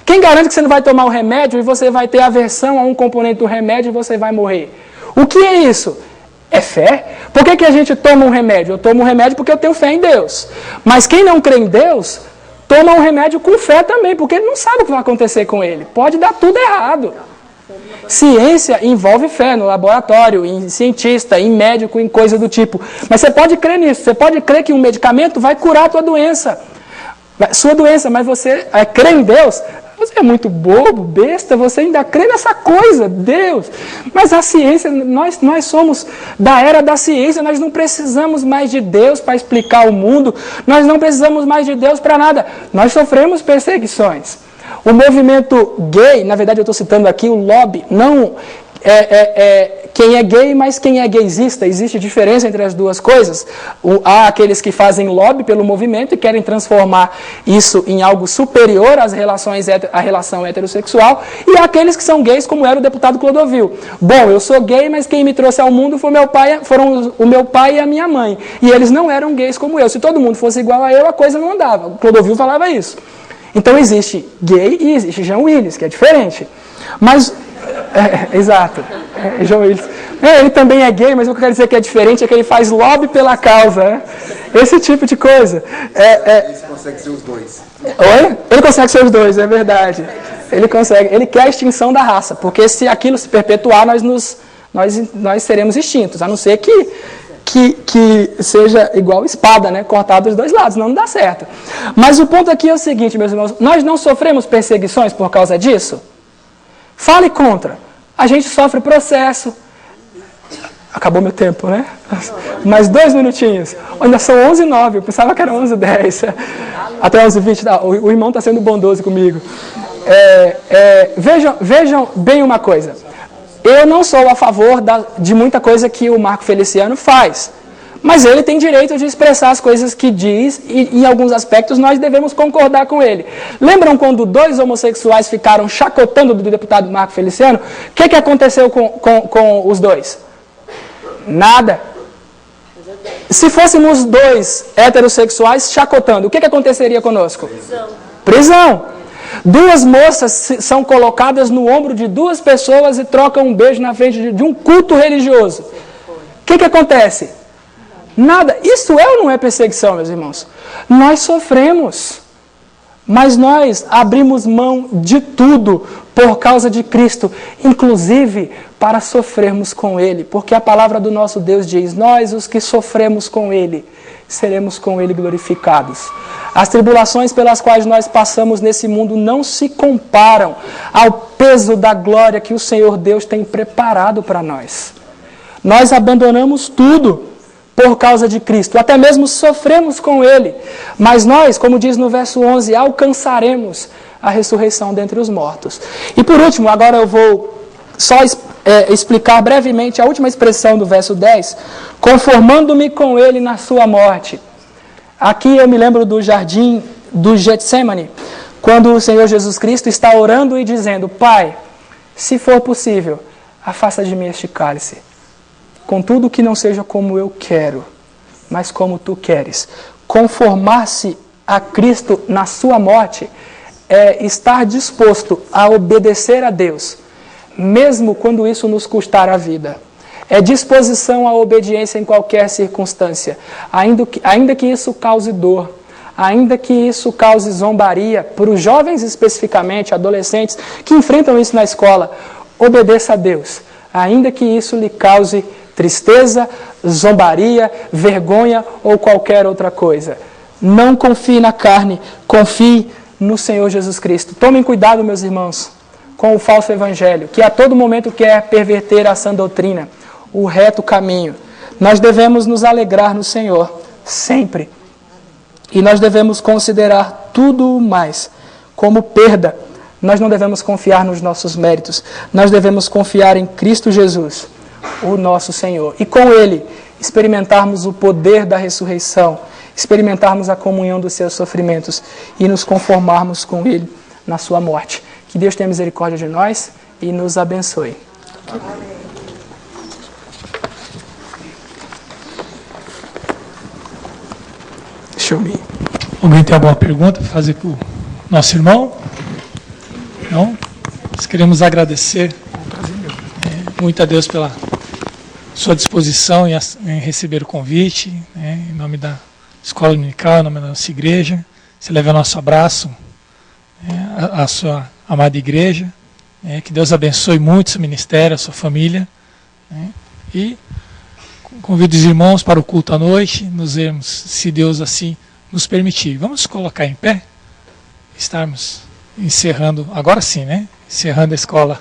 Quem garante que você não vai tomar o remédio e você vai ter aversão a um componente do remédio e você vai morrer? O que é isso? É fé? Por que a gente toma um remédio? Eu tomo um remédio porque eu tenho fé em Deus. Mas quem não crê em Deus, toma um remédio com fé também, porque ele não sabe o que vai acontecer com ele. Pode dar tudo errado. Ciência envolve fé no laboratório, em cientista, em médico, em coisa do tipo. Mas você pode crer nisso. Você pode crer que um medicamento vai curar a tua doença. Sua doença, mas você crê em Deus? Você é muito bobo, besta, você ainda crê nessa coisa, Deus. Mas a ciência, nós somos da era da ciência, nós não precisamos mais de Deus para explicar o mundo, nós não precisamos mais de Deus para nada. Nós sofremos perseguições. O movimento gay, na verdade eu estou citando aqui o lobby, não quem é gay, mas quem é gaysista. Existe diferença entre as duas coisas. Há aqueles que fazem lobby pelo movimento e querem transformar isso em algo superior às relações, à relação heterossexual, e há aqueles que são gays, como era o deputado Clodovil. Bom, eu sou gay, mas quem me trouxe ao mundo foram o meu pai e a minha mãe. E eles não eram gays como eu. Se todo mundo fosse igual a eu, a coisa não andava. O Clodovil falava isso. Então existe gay e existe Jean Willis, que é diferente. Mas, exato, Jean Willis. Ele também é gay, mas o que eu quero dizer que é diferente é que ele faz lobby pela causa. Esse tipo de coisa. Ele consegue ser os dois. Oi? Ele consegue ser os dois, é verdade. Ele consegue. Ele quer a extinção da raça, porque se aquilo se perpetuar, nós seremos extintos, a não ser que seja igual espada, né? Cortado dos dois lados, não dá certo. Mas o ponto aqui é o seguinte, meus irmãos, nós não sofremos perseguições por causa disso? Fale contra. A gente sofre processo. Acabou meu tempo, né? Mais 2 minutinhos. Ainda são 11h09, eu pensava que era 11h10. Até 11h20, o irmão está sendo bondoso comigo. Vejam bem uma coisa. Eu não sou a favor de muita coisa que o Marco Feliciano faz. Mas ele tem direito de expressar as coisas que diz e, em alguns aspectos, nós devemos concordar com ele. Lembram quando 2 homossexuais ficaram chacotando do deputado Marco Feliciano? O que aconteceu com os dois? Nada. Se fôssemos 2 heterossexuais chacotando, o que aconteceria conosco? Prisão. 2 moças são colocadas no ombro de 2 pessoas e trocam um beijo na frente de um culto religioso. O que acontece? Nada. Isso é ou não é perseguição, meus irmãos? Nós sofremos, mas nós abrimos mão de tudo por causa de Cristo, inclusive para sofrermos com Ele, porque a palavra do nosso Deus diz, nós os que sofremos com Ele, seremos com Ele glorificados. As tribulações pelas quais nós passamos nesse mundo não se comparam ao peso da glória que o Senhor Deus tem preparado para nós. Nós abandonamos tudo por causa de Cristo, até mesmo sofremos com Ele, mas nós, como diz no verso 11, alcançaremos a ressurreição dentre os mortos. E por último, agora eu vou só explicar brevemente a última expressão do verso 10, conformando-me com Ele na sua morte. Aqui eu me lembro do jardim do Getsemane, quando o Senhor Jesus Cristo está orando e dizendo, Pai, se for possível, afasta de mim este cálice. Contudo que não seja como eu quero, mas como tu queres. Conformar-se a Cristo na sua morte é estar disposto a obedecer a Deus, mesmo quando isso nos custar a vida. É disposição à obediência em qualquer circunstância, ainda que isso cause dor, ainda que isso cause zombaria, para os jovens especificamente, adolescentes, que enfrentam isso na escola, obedeça a Deus, ainda que isso lhe cause tristeza, zombaria, vergonha ou qualquer outra coisa. Não confie na carne, confie no Senhor Jesus Cristo. Tomem cuidado, meus irmãos, com o falso evangelho, que a todo momento quer perverter a sã doutrina, o reto caminho. Nós devemos nos alegrar no Senhor, sempre. E nós devemos considerar tudo mais como perda. Nós não devemos confiar nos nossos méritos. Nós devemos confiar em Cristo Jesus, o nosso Senhor. E com Ele, experimentarmos o poder da ressurreição, experimentarmos a comunhão dos seus sofrimentos e nos conformarmos com Ele na sua morte. Que Deus tenha misericórdia de nós e nos abençoe. Amém. Deixa eu ver. Alguém tem alguma pergunta para fazer para o nosso irmão? Não? Nós queremos agradecer muito a Deus pela sua disposição em receber o convite, em nome da Escola Dominical, em nome da nossa igreja. Você leva nosso abraço à sua amada igreja. Que Deus abençoe muito seu ministério, a sua família. E convido os irmãos para o culto à noite, nos vermos, se Deus assim nos permitir. Vamos colocar em pé? Estarmos encerrando, agora sim, né? Encerrando a escola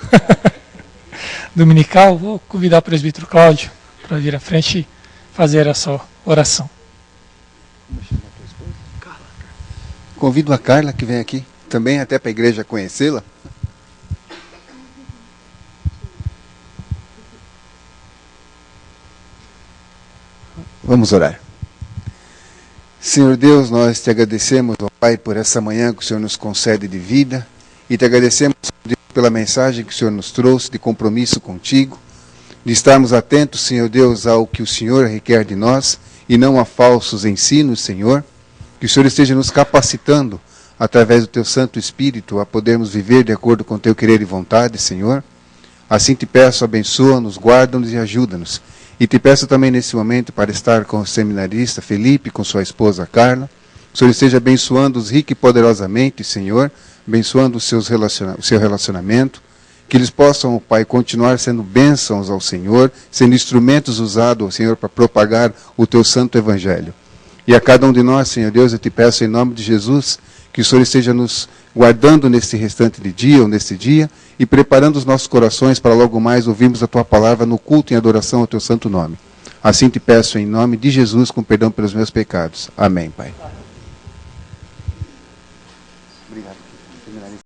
dominical. Vou convidar o presbítero Cláudio para vir à frente e fazer a sua oração. Convido a Carla que vem aqui também, até para a igreja conhecê-la. Vamos orar. Senhor Deus, nós te agradecemos, ó Pai, por essa manhã que o Senhor nos concede de vida e te agradecemos, Deus, pela mensagem que o Senhor nos trouxe de compromisso contigo, de estarmos atentos, Senhor Deus, ao que o Senhor requer de nós e não a falsos ensinos, Senhor. Que o Senhor esteja nos capacitando, através do Teu Santo Espírito, a podermos viver de acordo com o Teu querer e vontade, Senhor. Assim te peço, abençoa-nos, guarda-nos e ajuda-nos. E te peço também nesse momento para estar com o seminarista Felipe, com sua esposa Carla. Que o Senhor esteja abençoando-os rica e poderosamente, Senhor, abençoando o seu relacionamento. Que eles possam, Pai, continuar sendo bênçãos ao Senhor, sendo instrumentos usados, Senhor, para propagar o Teu santo Evangelho. E a cada um de nós, Senhor Deus, eu te peço em nome de Jesus, que o Senhor esteja nos guardando neste restante de dia, ou neste dia, e preparando os nossos corações para logo mais ouvirmos a Tua palavra no culto em adoração ao Teu santo nome. Assim te peço em nome de Jesus, com perdão pelos meus pecados. Amém, Pai.